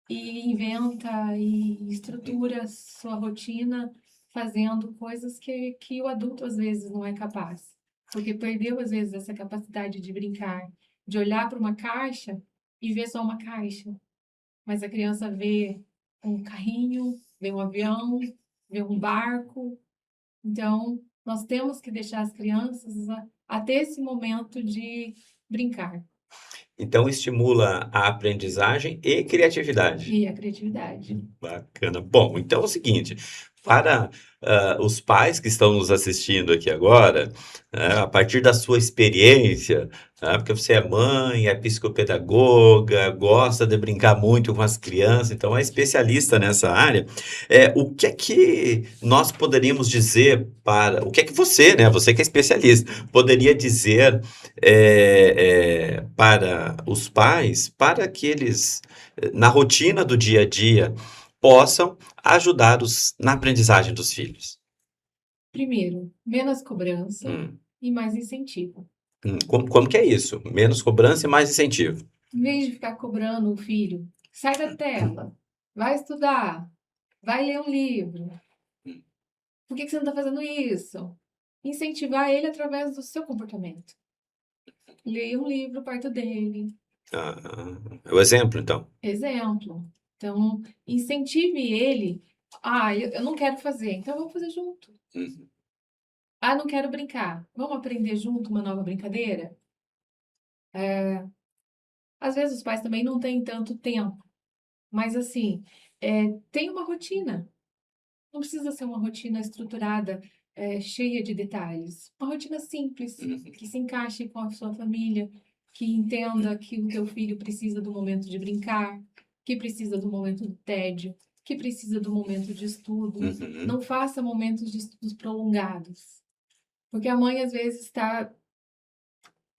e inventa e estrutura sua rotina fazendo coisas que o adulto às vezes não é capaz. Porque perdeu às vezes essa capacidade de brincar, de olhar para uma caixa e ver só uma caixa. Mas a criança vê um carrinho, vê um avião, vê um barco. Então, nós temos que deixar as crianças até esse momento de brincar Então estimula a aprendizagem e criatividade. e a criatividade. Bacana. Bom, então é o seguinte, para os pais que estão nos assistindo aqui agora, a partir da sua experiência, porque você é mãe, é psicopedagoga, gosta de brincar muito com as crianças, então é especialista nessa área. O que é que nós poderíamos dizer o que é que você, né, você que é especialista, poderia dizer para os pais, para que eles, na rotina do dia a dia, possam ajudá-los na aprendizagem dos filhos. Primeiro, menos cobrança Hum, e mais incentivo. como que é isso? Menos cobrança e mais incentivo. Em vez de ficar cobrando o filho, sai da tela, vai estudar, vai ler um livro. Por que você não está fazendo isso? Incentivar ele através do seu comportamento. Leia um livro perto dele. É o exemplo, então. Exemplo. Então, incentive ele. Ah, eu não quero fazer, então vamos fazer junto. Uhum. Ah, não quero brincar. Vamos aprender junto uma nova brincadeira? Às vezes os pais também não têm tanto tempo, mas assim, tem uma rotina. Não precisa ser uma rotina estruturada, cheia de detalhes. Uma rotina simples, Uhum. que se encaixe com a sua família, que entenda que o teu filho precisa do momento de brincar, que precisa do momento do tédio, que precisa do momento de estudo. Uhum. Não faça momentos de estudos prolongados, porque a mãe às vezes está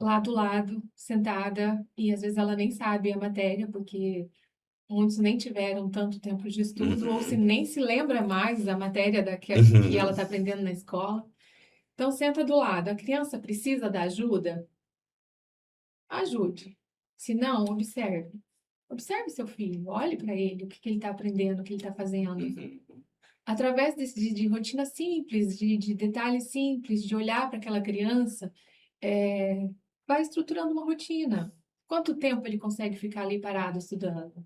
lá do lado, sentada, e às vezes ela nem sabe a matéria, porque muitos nem tiveram tanto tempo de estudo, ou se Uhum. nem se lembra mais da matéria que ela Uhum. está aprendendo na escola. Então, senta do lado. A criança precisa da ajuda? Ajude. Se não, observe. Observe seu filho, olhe para ele, o que ele está aprendendo, o que ele está fazendo. Uhum. Através de rotina simples, de detalhes simples, de olhar para aquela criança, é, vai estruturando uma rotina. Quanto tempo ele consegue ficar ali parado estudando?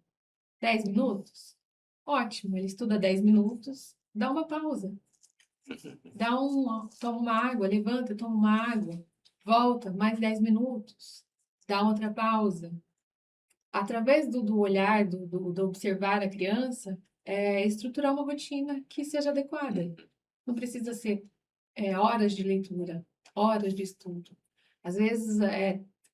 10 minutos? Ótimo, ele estuda 10 minutos, dá uma pausa, toma uma água, levanta, toma uma água, volta, mais 10 minutos, dá outra pausa. Através do olhar, do observar a criança, estruturar uma rotina que seja adequada. Não precisa ser horas de leitura, horas de estudo. Às vezes,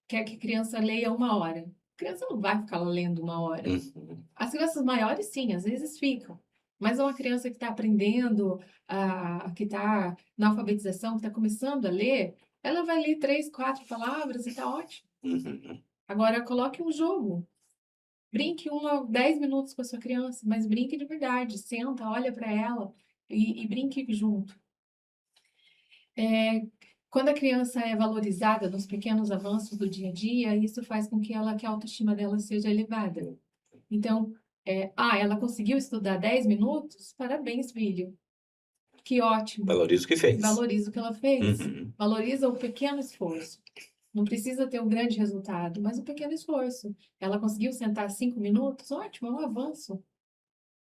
quer que a criança leia 1 hora. A criança não vai ficar lendo 1 hora. Uhum. As crianças maiores, sim, às vezes ficam. Mas uma criança que está aprendendo, que está na alfabetização, que está começando a ler, ela vai ler 3, 4 palavras e está ótimo. Uhum. Agora, coloque um jogo. Brinque 10 minutos com a sua criança, mas brinque de verdade. Senta, olha para ela e brinque junto. Quando a criança é valorizada nos pequenos avanços do dia a dia, isso faz com que a autoestima dela seja elevada. Então, ela conseguiu estudar 10 minutos? Parabéns, filho. Que ótimo. Valoriza o que fez. Valoriza o que ela fez. Uhum. Valoriza o pequeno esforço. Não precisa ter um grande resultado, mas um pequeno esforço. Ela conseguiu sentar 5 minutos? Ótimo, é um avanço.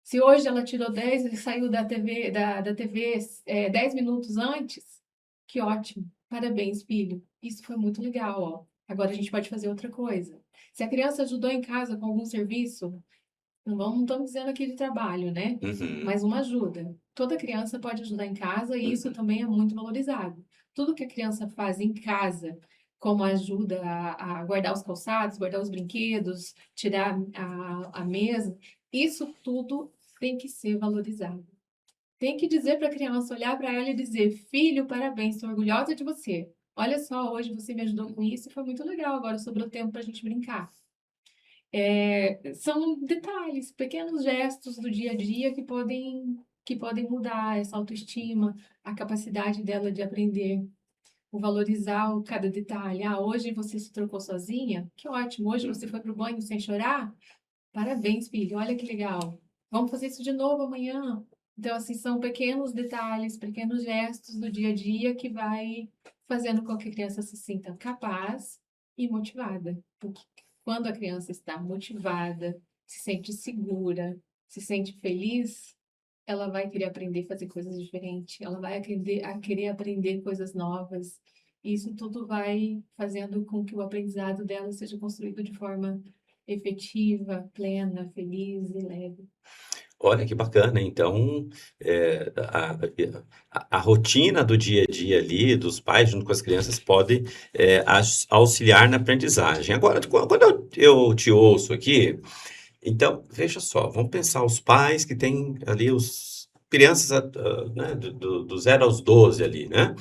Se hoje ela tirou 10 e saiu da TV 10 minutos antes, que ótimo. Parabéns, filho. Isso foi muito legal, ó. Agora a gente pode fazer outra coisa. Se a criança ajudou em casa com algum serviço, não estamos dizendo aqui de trabalho, né? Uhum. Mas uma ajuda. Toda criança pode ajudar em casa e isso também é muito valorizado. Tudo que a criança faz em casa, como ajuda a guardar os calçados, guardar os brinquedos, tirar a mesa, isso tudo tem que ser valorizado. Tem que dizer para a criança, olhar para ela e dizer: filho, parabéns, estou orgulhosa de você. Olha só, hoje você me ajudou com isso e foi muito legal. Agora sobrou tempo para a gente brincar. São detalhes, pequenos gestos do dia a dia que podem mudar essa autoestima, a capacidade dela de aprender, o valorizar cada detalhe. Hoje você se trocou sozinha? Que ótimo. Hoje você foi para o banho sem chorar? Parabéns, filho. Olha que legal. Vamos fazer isso de novo amanhã. Então, assim, são pequenos detalhes, pequenos gestos do dia a dia que vai fazendo com que a criança se sinta capaz e motivada. Porque quando a criança está motivada, se sente segura, se sente feliz, ela vai querer aprender a fazer coisas diferentes, ela vai querer aprender coisas novas. E isso tudo vai fazendo com que o aprendizado dela seja construído de forma efetiva, plena, feliz e leve. Olha que bacana, então, a rotina do dia a dia ali, dos pais junto com as crianças pode, auxiliar na aprendizagem. Agora, quando eu te ouço aqui, então, veja só, vamos pensar os pais que têm ali os crianças, né, do 0 aos 12 ali, né?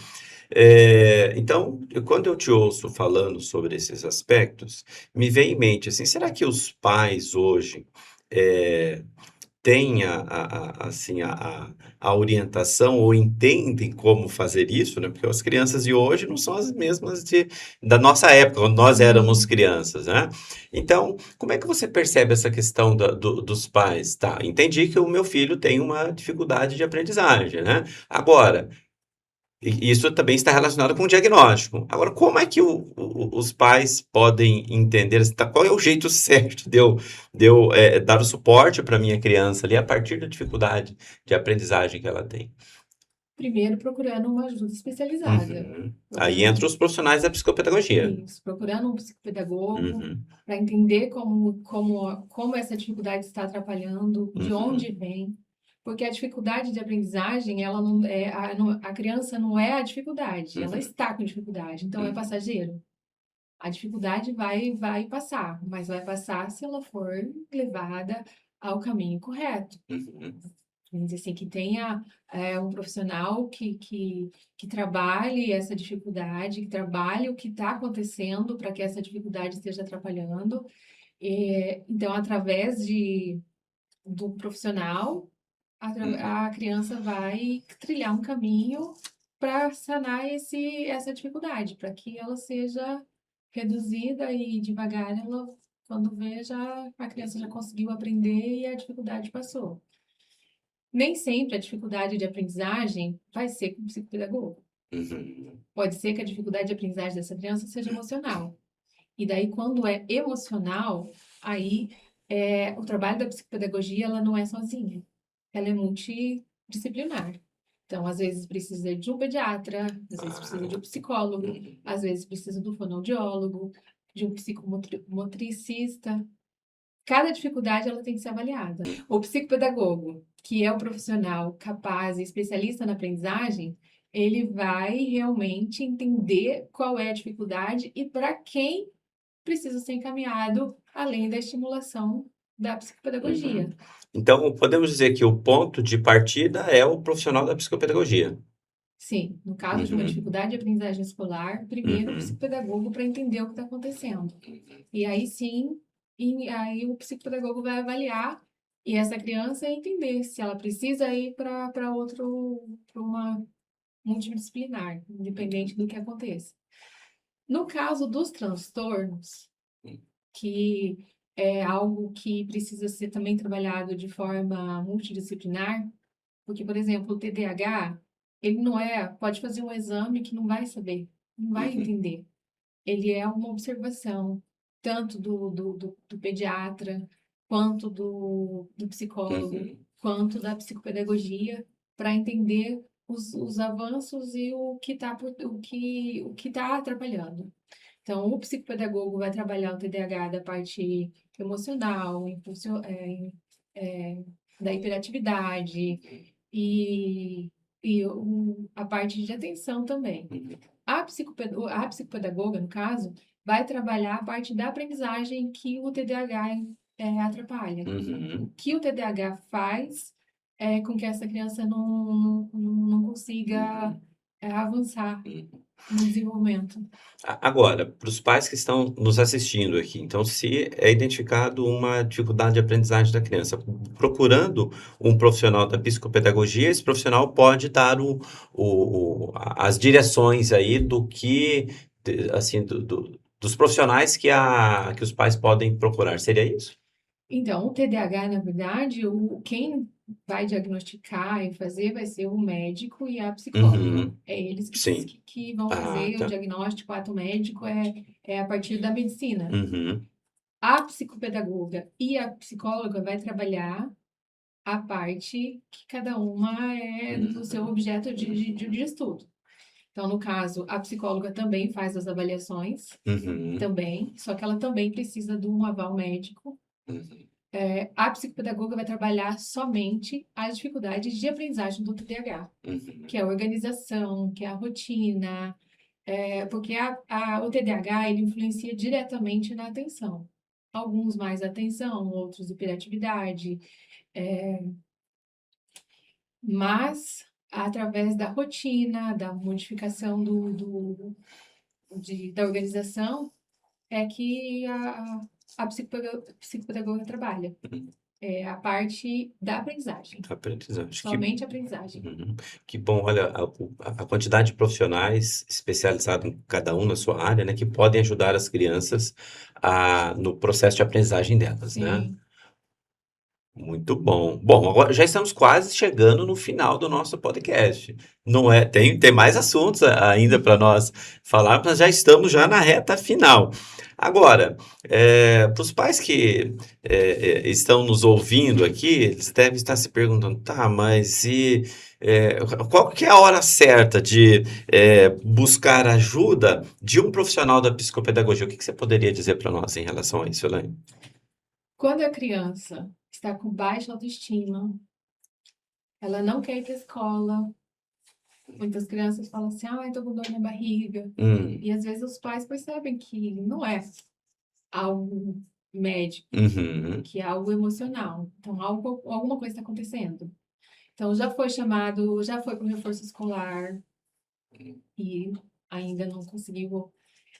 Então, quando eu te ouço falando sobre esses aspectos, me vem em mente assim, será que os pais hoje, eh, têm assim, a orientação ou entendem como fazer isso, né? Porque as crianças de hoje não são as mesmas da nossa época, quando nós éramos Sim. crianças, né? Então, como é que você percebe essa questão dos pais? Tá, entendi que o meu filho tem uma dificuldade de aprendizagem, né? Agora, isso também está relacionado com o diagnóstico. Agora, como é que os pais podem entender, assim, qual é o jeito certo de eu dar o suporte para minha criança ali a partir da dificuldade de aprendizagem que ela tem? Primeiro, procurando uma ajuda especializada. Uhum. Aí Procurando entram os profissionais da psicopedagogia. isso, procurando um psicopedagogo Uhum, para entender como essa dificuldade está atrapalhando, de uhum, onde vem. Porque a dificuldade de aprendizagem, ela não é, a criança não é a dificuldade, ela uhum, está com dificuldade, então é uhum, passageiro. A dificuldade vai passar, mas vai passar se ela for levada ao caminho correto. uhum, Vamos dizer assim, que tenha um profissional que trabalhe essa dificuldade, que trabalhe o que está acontecendo para que essa dificuldade esteja atrapalhando. Então, através do profissional, uhum. a criança vai trilhar um caminho para sanar essa dificuldade, para que ela seja reduzida e devagar ela, quando vê, a criança já conseguiu aprender e a dificuldade passou. Nem sempre a dificuldade de aprendizagem vai ser com o psicopedagogo. Uhum. Pode ser que a dificuldade de aprendizagem dessa criança seja emocional. E daí, quando é emocional, aí o trabalho da psicopedagogia ela não é sozinha, ela é multidisciplinar. Então, às vezes precisa de um pediatra, às vezes precisa de um psicólogo, às vezes precisa do fonoaudiólogo, de um psicomotricista. Cada dificuldade ela tem que ser avaliada. O psicopedagogo, que é o profissional capaz e especialista na aprendizagem, ele vai realmente entender qual é a dificuldade e para quem precisa ser encaminhado, além da estimulação da psicopedagogia. Uhum. Então, podemos dizer que o ponto de partida é o profissional da psicopedagogia. Sim, no caso de uma Uhum. dificuldade de aprendizagem escolar, primeiro o Uhum. psicopedagogo para entender o que está acontecendo. E aí sim, aí o psicopedagogo vai avaliar e essa criança entender se ela precisa ir para uma multidisciplinar, independente do que aconteça. No caso dos transtornos, que é algo que precisa ser também trabalhado de forma multidisciplinar, porque, por exemplo, o TDAH, ele não pode fazer um exame que não vai saber, não vai Uhum. entender. Ele é uma observação, tanto do pediatra, quanto do psicólogo, Uhum. quanto da psicopedagogia, para entender os avanços e o que tá atrapalhando. Então, o psicopedagogo vai trabalhar o TDAH da parte emocional, da hiperatividade e, a parte de atenção também. A psicopedagoga, no caso, vai trabalhar a parte da aprendizagem que o TDAH atrapalha. O Uhum. que o TDAH faz com que essa criança não consiga avançar Uhum. no desenvolvimento. Agora, para os pais que estão nos assistindo aqui, então, se é identificado uma dificuldade de aprendizagem da criança, procurando um profissional da psicopedagogia, esse profissional pode dar as direções aí do que, assim, dos profissionais que os pais podem procurar. Seria isso? Então, o TDAH, na verdade, quem vai diagnosticar e fazer vai ser o médico e a psicóloga. Uhum. É eles Sim. que vão Ah, fazer o tá. diagnóstico, o ato médico é a partir da medicina. Uhum. A psicopedagoga e a psicóloga vai trabalhar a parte que cada uma é do seu Uhum. objeto de estudo. Então, no caso, a psicóloga também faz as avaliações, Uhum. também, só que ela também precisa de um aval médico. Uhum. A psicopedagoga vai trabalhar somente as dificuldades de aprendizagem do TDAH, Uhum. que é a organização, que é a rotina, porque o TDAH ele influencia diretamente na atenção. Alguns mais atenção, outros hiperatividade, mas através da rotina, da modificação da organização, é que a psicopedagoga trabalha. É a parte da aprendizagem. Aprendizagem. Somente aprendizagem. Uhum. Que bom, olha, a quantidade de profissionais especializados em cada um na sua área, né, que podem ajudar as crianças no processo de aprendizagem delas, né? Sim. Muito bom. Bom, agora já estamos quase chegando no final do nosso podcast. Não é? Tem mais assuntos ainda para nós falar, mas já estamos já na reta final. Agora, para os pais que estão nos ouvindo aqui, eles devem estar se perguntando, tá, mas qual que é a hora certa de buscar ajuda de um profissional da psicopedagogia? O que que você poderia dizer para nós em relação a isso, Elaine? Quando a criança está com baixa autoestima, ela não quer ir para a escola. Muitas crianças falam assim: ah, estou com dor na barriga. Hum. E às vezes os pais percebem que não é algo médico, Uhum. que é algo emocional. Então, alguma coisa está acontecendo. Então, já foi para o reforço escolar e ainda não conseguiu.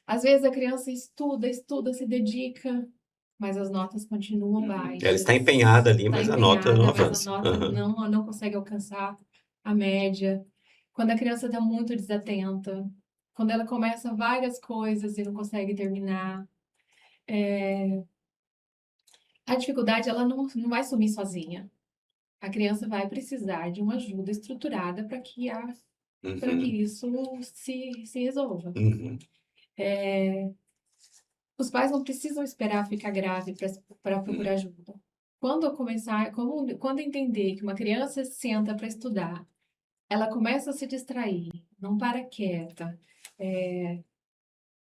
Às vezes a criança estuda, se dedica, mas as notas continuam Uhum. Ela está baixas. empenhada ali, Está mas a nota não empenhada, mas a avança. nota Aham. não consegue alcançar a média. Quando a criança está muito desatenta, quando ela começa várias coisas e não consegue terminar, a dificuldade ela não vai sumir sozinha. A criança vai precisar de uma ajuda estruturada para que para que Uhum. isso se resolva. Uhum. Os pais não precisam esperar ficar grave para Uhum. procurar ajuda. Quando entender que uma criança senta para estudar, ela começa a se distrair, não para quieta,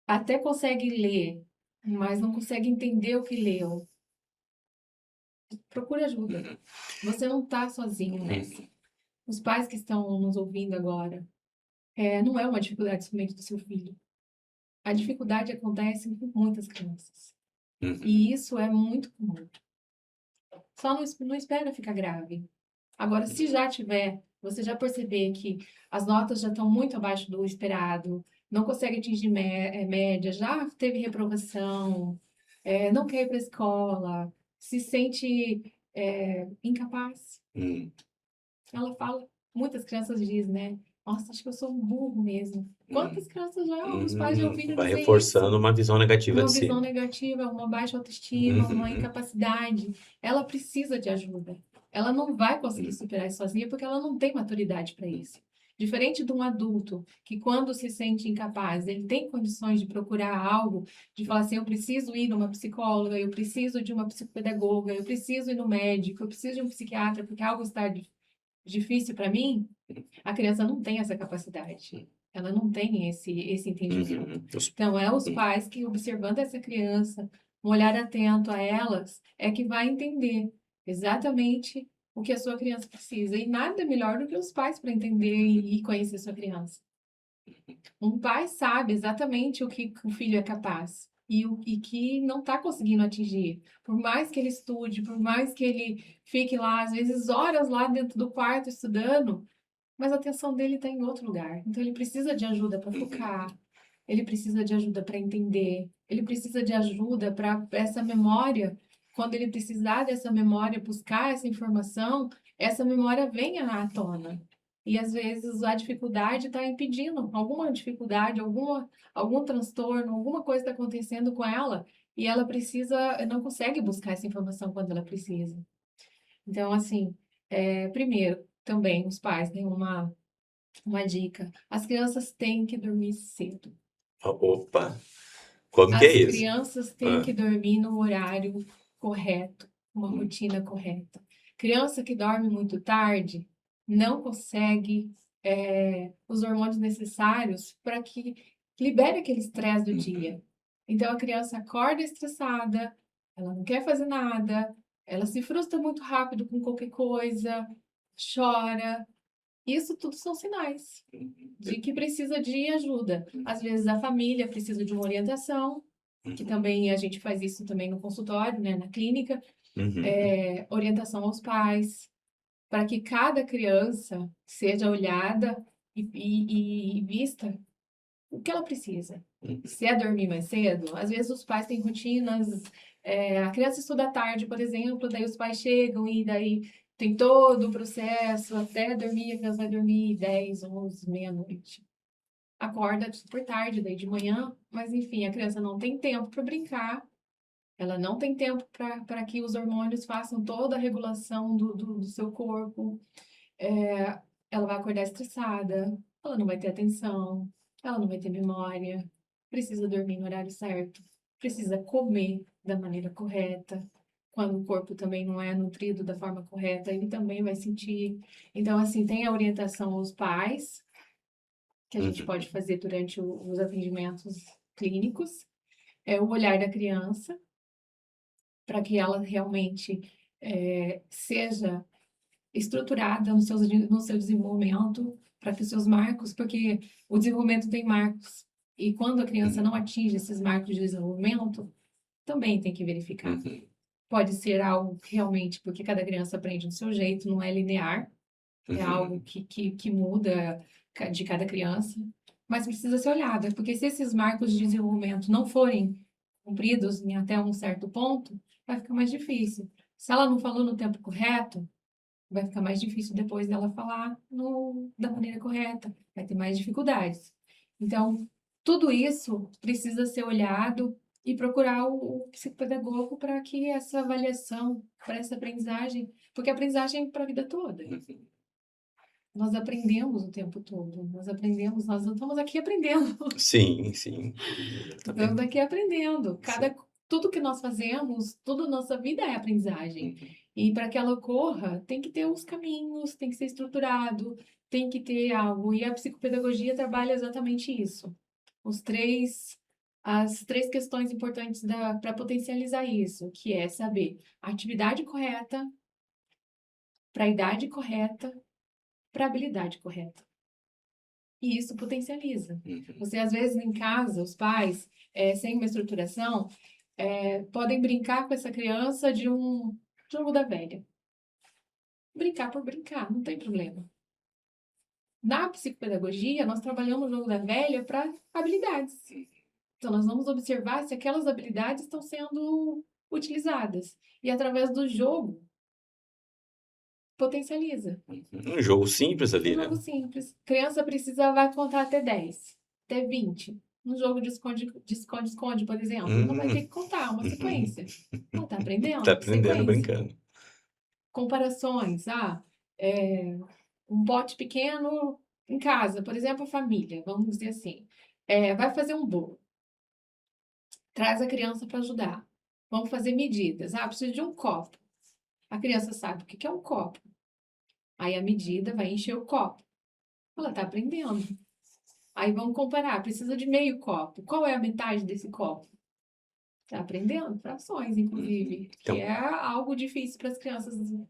até consegue ler, mas não consegue entender o que leu. Procure ajuda. Uhum. Você não está sozinho nessa. Uhum. Os pais que estão nos ouvindo agora, não é uma dificuldade somente do seu filho. A dificuldade acontece com muitas crianças. Uhum. E isso é muito comum. Só não espera ficar grave. Agora, se já tiver, você já perceber que as notas já estão muito abaixo do esperado, não consegue atingir média, já teve reprovação, não quer ir para a escola, se sente incapaz. Uhum. Ela fala, muitas crianças dizem, né? Nossa, acho que eu sou um burro mesmo. Quantas crianças os pais já ouviram Vai dizer isso? reforçando uma visão negativa Uma de si. visão negativa, uma baixa autoestima, uma Uhum. incapacidade. Ela precisa de ajuda. Ela não vai conseguir Uhum. superar isso sozinha porque ela não tem maturidade para isso. Diferente de um adulto que, quando se sente incapaz, ele tem condições de procurar algo, de falar assim: eu preciso ir numa psicóloga, eu preciso de uma psicopedagoga, eu preciso ir no médico, eu preciso de um psiquiatra porque algo está difícil para mim. A criança não tem essa capacidade. Ela não tem esse entendimento. Uhum. Então, é os pais que, observando essa criança, um olhar atento a elas, é que vai entender exatamente o que a sua criança precisa. E nada melhor do que os pais para entender e conhecer a sua criança. Um pai sabe exatamente o que o filho é capaz e que não está conseguindo atingir. Por mais que ele estude, por mais que ele fique lá, às vezes horas lá dentro do quarto estudando, mas a atenção dele está em outro lugar. Então ele precisa de ajuda para focar, ele precisa de ajuda para entender, ele precisa de ajuda para essa memória. Quando ele precisar dessa memória, buscar essa memória venha à tona. E às vezes a dificuldade está impedindo, alguma dificuldade, algum transtorno, alguma coisa está acontecendo com ela e ela não consegue buscar essa informação quando ela precisa. Então, assim, primeiro, também os pais têm uma dica. As crianças têm que dormir cedo. Opa, como que é As isso? crianças têm Ah. que dormir no horário correto, uma Uhum. rotina correta. Criança que dorme muito tarde não consegue os hormônios necessários para que libere aquele estresse do dia. Então a criança acorda estressada, ela não quer fazer nada, ela se frustra muito rápido com qualquer coisa, chora. Isso tudo são sinais de que precisa de ajuda. Às vezes a família precisa de uma orientação, que Uhum. também a gente faz isso também no consultório, né, na clínica, Uhum. orientação aos pais, para que cada criança seja olhada e vista o que ela precisa. Uhum. Se é dormir mais cedo, às vezes os pais têm rotinas, a criança estuda à tarde, por exemplo, daí os pais chegam e daí tem todo o processo até dormir, a criança vai dormir 10, 11, meia-noite. Acorda super tarde, daí de manhã, mas enfim, a criança não tem tempo para brincar, ela não tem tempo para que os hormônios façam toda a regulação do seu corpo. Ela vai acordar estressada, ela não vai ter atenção, ela não vai ter memória, precisa dormir no horário certo, precisa comer da maneira correta. Quando o corpo também não é nutrido da forma correta, ele também vai sentir. Então, assim, tem a orientação aos pais, que a gente Uhum. pode fazer durante os atendimentos clínicos, é o olhar da criança, para que ela realmente seja estruturada no seu desenvolvimento, para que os seus marcos, porque o desenvolvimento tem marcos, e quando a criança Uhum. não atinge esses marcos de desenvolvimento, também tem que verificar. Uhum. Pode ser algo que realmente, porque cada criança aprende do seu jeito, não é linear, é algo Uhum. que muda de cada criança, mas precisa ser olhada, porque se esses marcos de desenvolvimento não forem cumpridos em até um certo ponto, vai ficar mais difícil. Se ela não falou no tempo correto, vai ficar mais difícil depois dela falar da maneira correta, vai ter mais dificuldades. Então, tudo isso precisa ser olhado e procurar o psicopedagogo para que essa avaliação, para essa aprendizagem, porque a aprendizagem é para a vida toda. Uhum. nós aprendemos o tempo todo, nós não estamos aqui aprendendo, Sim, sim, estamos exatamente. aqui aprendendo. Sim. Tudo que nós fazemos, toda a nossa vida é aprendizagem. Uhum. E para que ela ocorra, tem que ter os caminhos, tem que ser estruturado, tem que ter algo. E a psicopedagogia trabalha exatamente isso. Os três, as três questões importantes para potencializar isso, que é saber a atividade correta, para a idade correta, para a habilidade correta. E isso potencializa. Uhum. Você, às vezes, em casa, os pais, sem uma estruturação, podem brincar com essa criança de um jogo da velha. Brincar por brincar, não tem problema. Na psicopedagogia, nós trabalhamos o jogo da velha para habilidades. Então, nós vamos observar se aquelas habilidades estão sendo utilizadas. E através do jogo, potencializa. Um jogo simples Um ali, né? jogo simples. Criança precisa, vai contar até 10, até 20. No jogo de esconde-esconde, por exemplo, ela vai ter Uhum. que contar uma Uhum. sequência. Ela está Tá aprendendo aprendendo sequência. brincando. Comparações. Um pote pequeno em casa, por exemplo, a família, vamos dizer assim. Vai fazer um bolo. Traz a criança para ajudar. Vamos fazer medidas. Precisa de um copo. A criança sabe o que que é um copo. Aí a medida vai encher o copo. Ela está aprendendo. Aí vamos comparar. Precisa de meio copo. Qual é a metade desse copo? Está aprendendo frações, Uhum. inclusive, que Então, é algo difícil para as crianças uhum.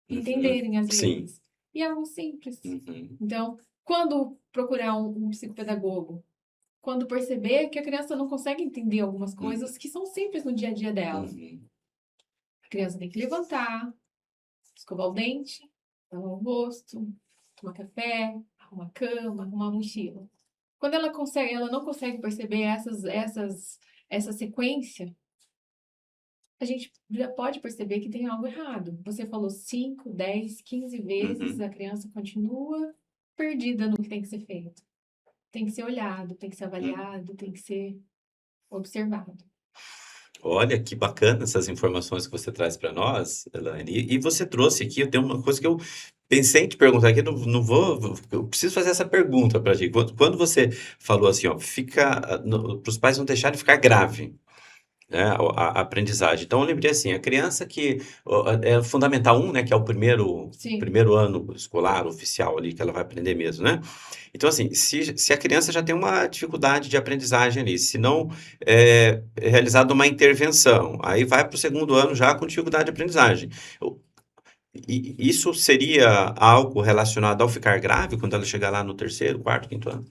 entenderem às Sim. vezes. E é algo simples. Uhum. Então, quando procurar um psicopedagogo, quando perceber que a criança não consegue entender algumas Uhum. coisas que são simples no dia a dia dela. Uhum. A criança tem que levantar, escovar o dente, lavar o rosto, tomar café, arrumar a cama, arrumar a mochila. Quando ela não consegue perceber essa sequência, a gente já pode perceber que tem algo errado. Você falou 5, 10, 15 vezes, Uhum. a criança continua perdida no que tem que ser feito. Tem que ser olhado, tem que ser Uhum. avaliado, tem que ser observado. Olha, que bacana essas informações que você traz para nós, Elaine. E você trouxe aqui, eu tenho uma coisa que eu pensei em te perguntar aqui, não vou, eu preciso fazer essa pergunta para ti. Quando você falou assim, ó, para os pais não deixarem ficar grave, né, a aprendizagem. Então eu lembrei assim, a criança que é Fundamental 1, né, que é o Sim. primeiro ano escolar oficial ali, que ela vai aprender mesmo, né? Então assim, se a criança já tem uma dificuldade de aprendizagem ali, se não é realizada uma intervenção, aí vai para o segundo ano já com dificuldade de aprendizagem. E isso seria algo relacionado ao ficar grave quando ela chegar lá no terceiro, quarto, quinto ano?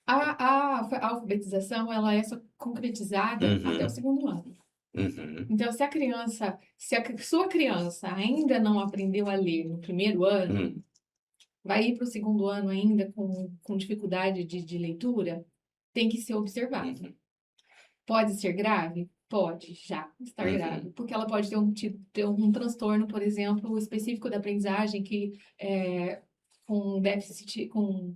A alfabetização, ela é só concretizada até o Uhum, segundo ano. uhum, Então, se a sua criança ainda não aprendeu a ler no primeiro ano, uhum, vai ir para o segundo ano ainda com dificuldade de leitura, tem que ser observado. uhum, Pode ser grave? Pode já estar grave, uhum, porque ela pode ter um transtorno, por exemplo, específico da aprendizagem que com déficit, com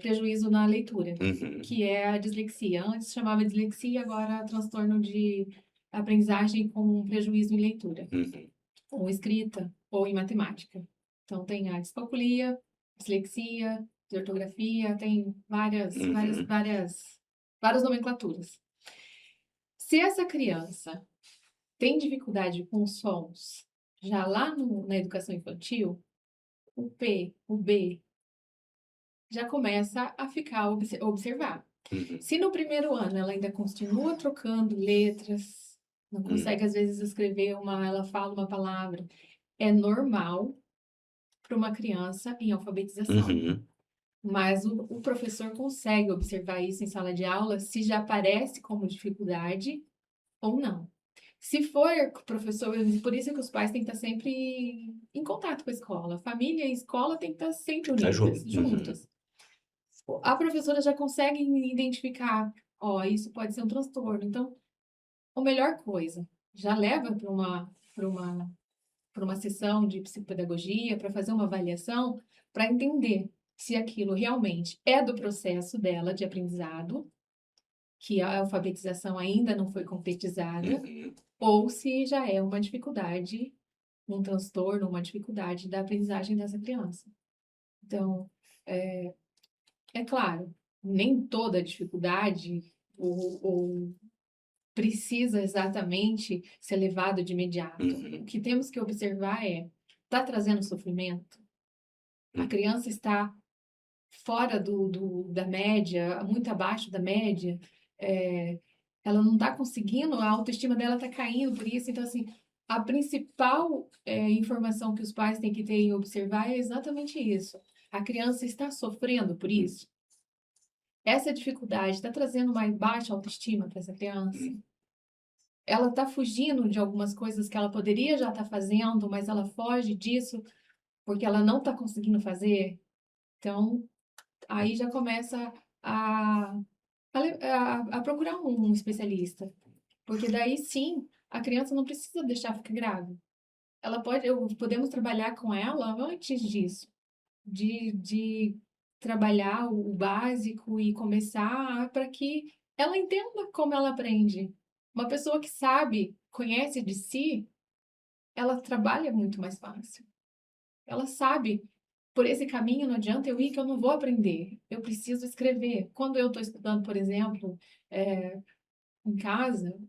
prejuízo na leitura, uhum, que é a dislexia. Antes chamava dislexia, agora transtorno de aprendizagem com prejuízo em leitura, uhum, ou escrita, ou em matemática. Então tem a descalculia, dislexia, de ortografia, tem uhum, várias nomenclaturas. Se essa criança tem dificuldade com os sons, já lá na educação infantil, o P, o B, já começa a ficar observar. uhum, Se no primeiro ano ela ainda continua trocando letras, não uhum. consegue às vezes ela fala uma palavra, é normal para uma criança em alfabetização. Uhum, Mas o professor consegue observar isso em sala de aula se já aparece como dificuldade ou não. Se for professor, por isso que os pais têm que estar sempre em contato com a escola. Família e escola têm que estar sempre tá unidas, Uhum, juntas. A professora já consegue identificar, ó, isso pode ser um transtorno. Então, a melhor coisa, já leva para uma sessão de psicopedagogia, para fazer uma avaliação, para entender se aquilo realmente é do processo dela de aprendizado, que a alfabetização ainda não foi concretizada, uhum. ou se já é uma dificuldade um transtorno, uma dificuldade da aprendizagem dessa criança. Então, é claro, nem toda dificuldade ou precisa exatamente ser levado de imediato. O que temos que observar está trazendo sofrimento? A criança está fora da média, muito abaixo da média, ela não está conseguindo, a autoestima dela está caindo por isso. Então, assim, a principal informação que os pais têm que ter e observar é exatamente isso. A criança está sofrendo por isso? Essa dificuldade está trazendo mais baixa autoestima para essa criança? Ela está fugindo de algumas coisas que ela poderia já estar fazendo, mas ela foge disso porque ela não está conseguindo fazer? Então, aí já começa a procurar um especialista. Porque daí sim, a criança não precisa deixar ficar grave. Podemos trabalhar com ela antes disso, de trabalhar o básico e começar para que ela entenda como ela aprende. Uma pessoa que sabe, conhece de si, ela trabalha muito mais fácil. Ela sabe, por esse caminho não adianta eu ir que eu não vou aprender. Eu preciso escrever. Quando eu estou estudando, por exemplo, em casa,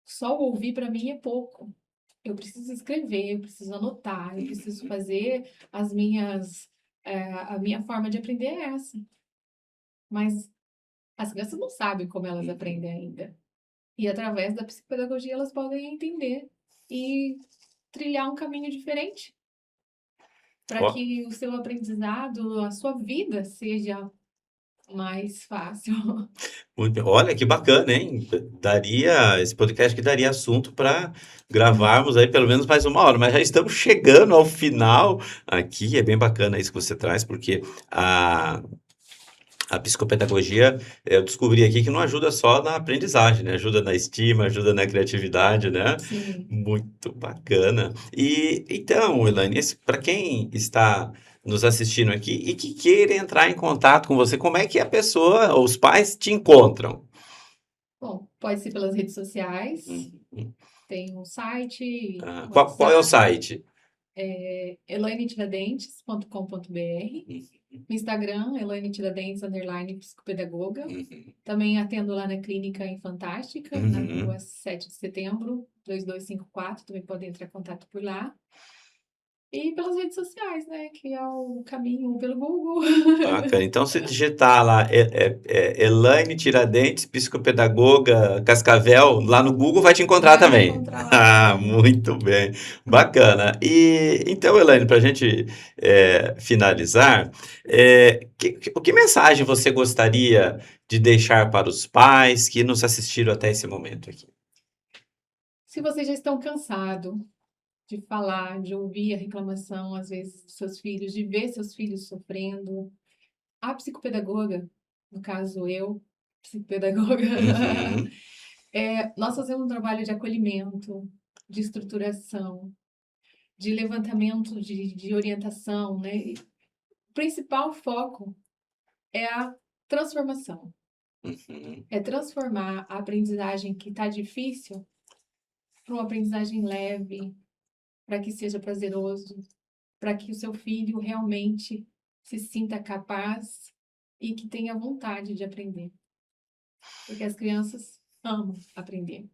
só ouvir para mim é pouco. Eu preciso escrever, eu preciso anotar, eu preciso fazer a minha forma de aprender é essa. Mas as crianças não sabem como elas aprendem ainda. E através da psicopedagogia elas podem entender e trilhar um caminho diferente para Ó, que o seu aprendizado, a sua vida seja mais fácil. olha que bacana, hein? Esse podcast que daria assunto para gravarmos aí pelo menos mais uma hora, mas já estamos chegando ao final aqui. É bem bacana isso que você traz, porque a, a psicopedagogia, eu descobri aqui que não ajuda só na aprendizagem, né? Ajuda na estima, ajuda na criatividade, né? Sim. Muito bacana. E então, Elaine, para quem está nos assistindo aqui e que queira entrar em contato com você, como é que a pessoa, os pais te encontram? Bom, pode ser pelas redes sociais, Hum, tem um site, qual é o WhatsApp, site? elainetiradentes.com.br. No Instagram, Elaine Tiradentes, _psicopedagoga. Uhum, Também atendo lá na Clínica Infantástica, na rua uhum. 7 de setembro, 2254. Também podem entrar em contato por lá. E pelas redes sociais, né? Que é o caminho pelo Google. Bacana. Então, se digitar lá Elaine Tiradentes, psicopedagoga Cascavel, lá no Google vai te encontrar Vai me também. encontrar lá Ah, também. muito bem. Bacana. E então, Elaine, para a gente finalizar, que mensagem você gostaria de deixar para os pais que nos assistiram até esse momento aqui? Se vocês já estão cansados de falar, de ouvir a reclamação, às vezes, dos seus filhos, de ver seus filhos sofrendo, a psicopedagoga, no caso eu, psicopedagoga, Uhum, nós fazemos um trabalho de acolhimento, de estruturação, de levantamento de orientação, né? E o principal foco é a transformação. uhum. É transformar a aprendizagem que está difícil para uma aprendizagem leve, para que seja prazeroso, para que o seu filho realmente se sinta capaz e que tenha vontade de aprender. Porque as crianças amam aprender.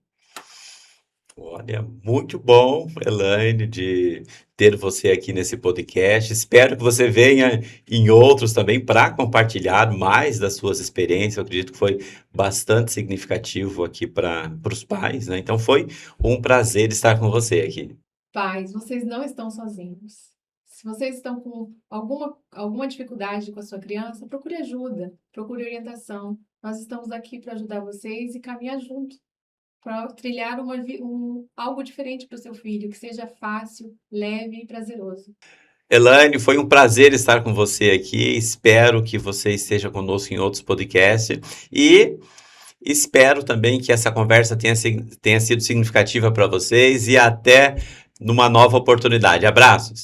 Olha, muito bom, Elaine, de ter você aqui nesse podcast. Espero que você venha em outros também para compartilhar mais das suas experiências. Eu acredito que foi bastante significativo aqui para os pais, né? Então foi um prazer estar com você aqui. Pais, vocês não estão sozinhos. Se vocês estão com alguma dificuldade com a sua criança, procure ajuda, procure orientação. Nós estamos aqui para ajudar vocês e caminhar junto, para trilhar algo diferente para o seu filho, que seja fácil, leve e prazeroso. Elaine, foi um prazer estar com você aqui. Espero que você esteja conosco em outros podcasts e espero também que essa conversa tenha sido significativa para vocês e até numa nova oportunidade. Abraços.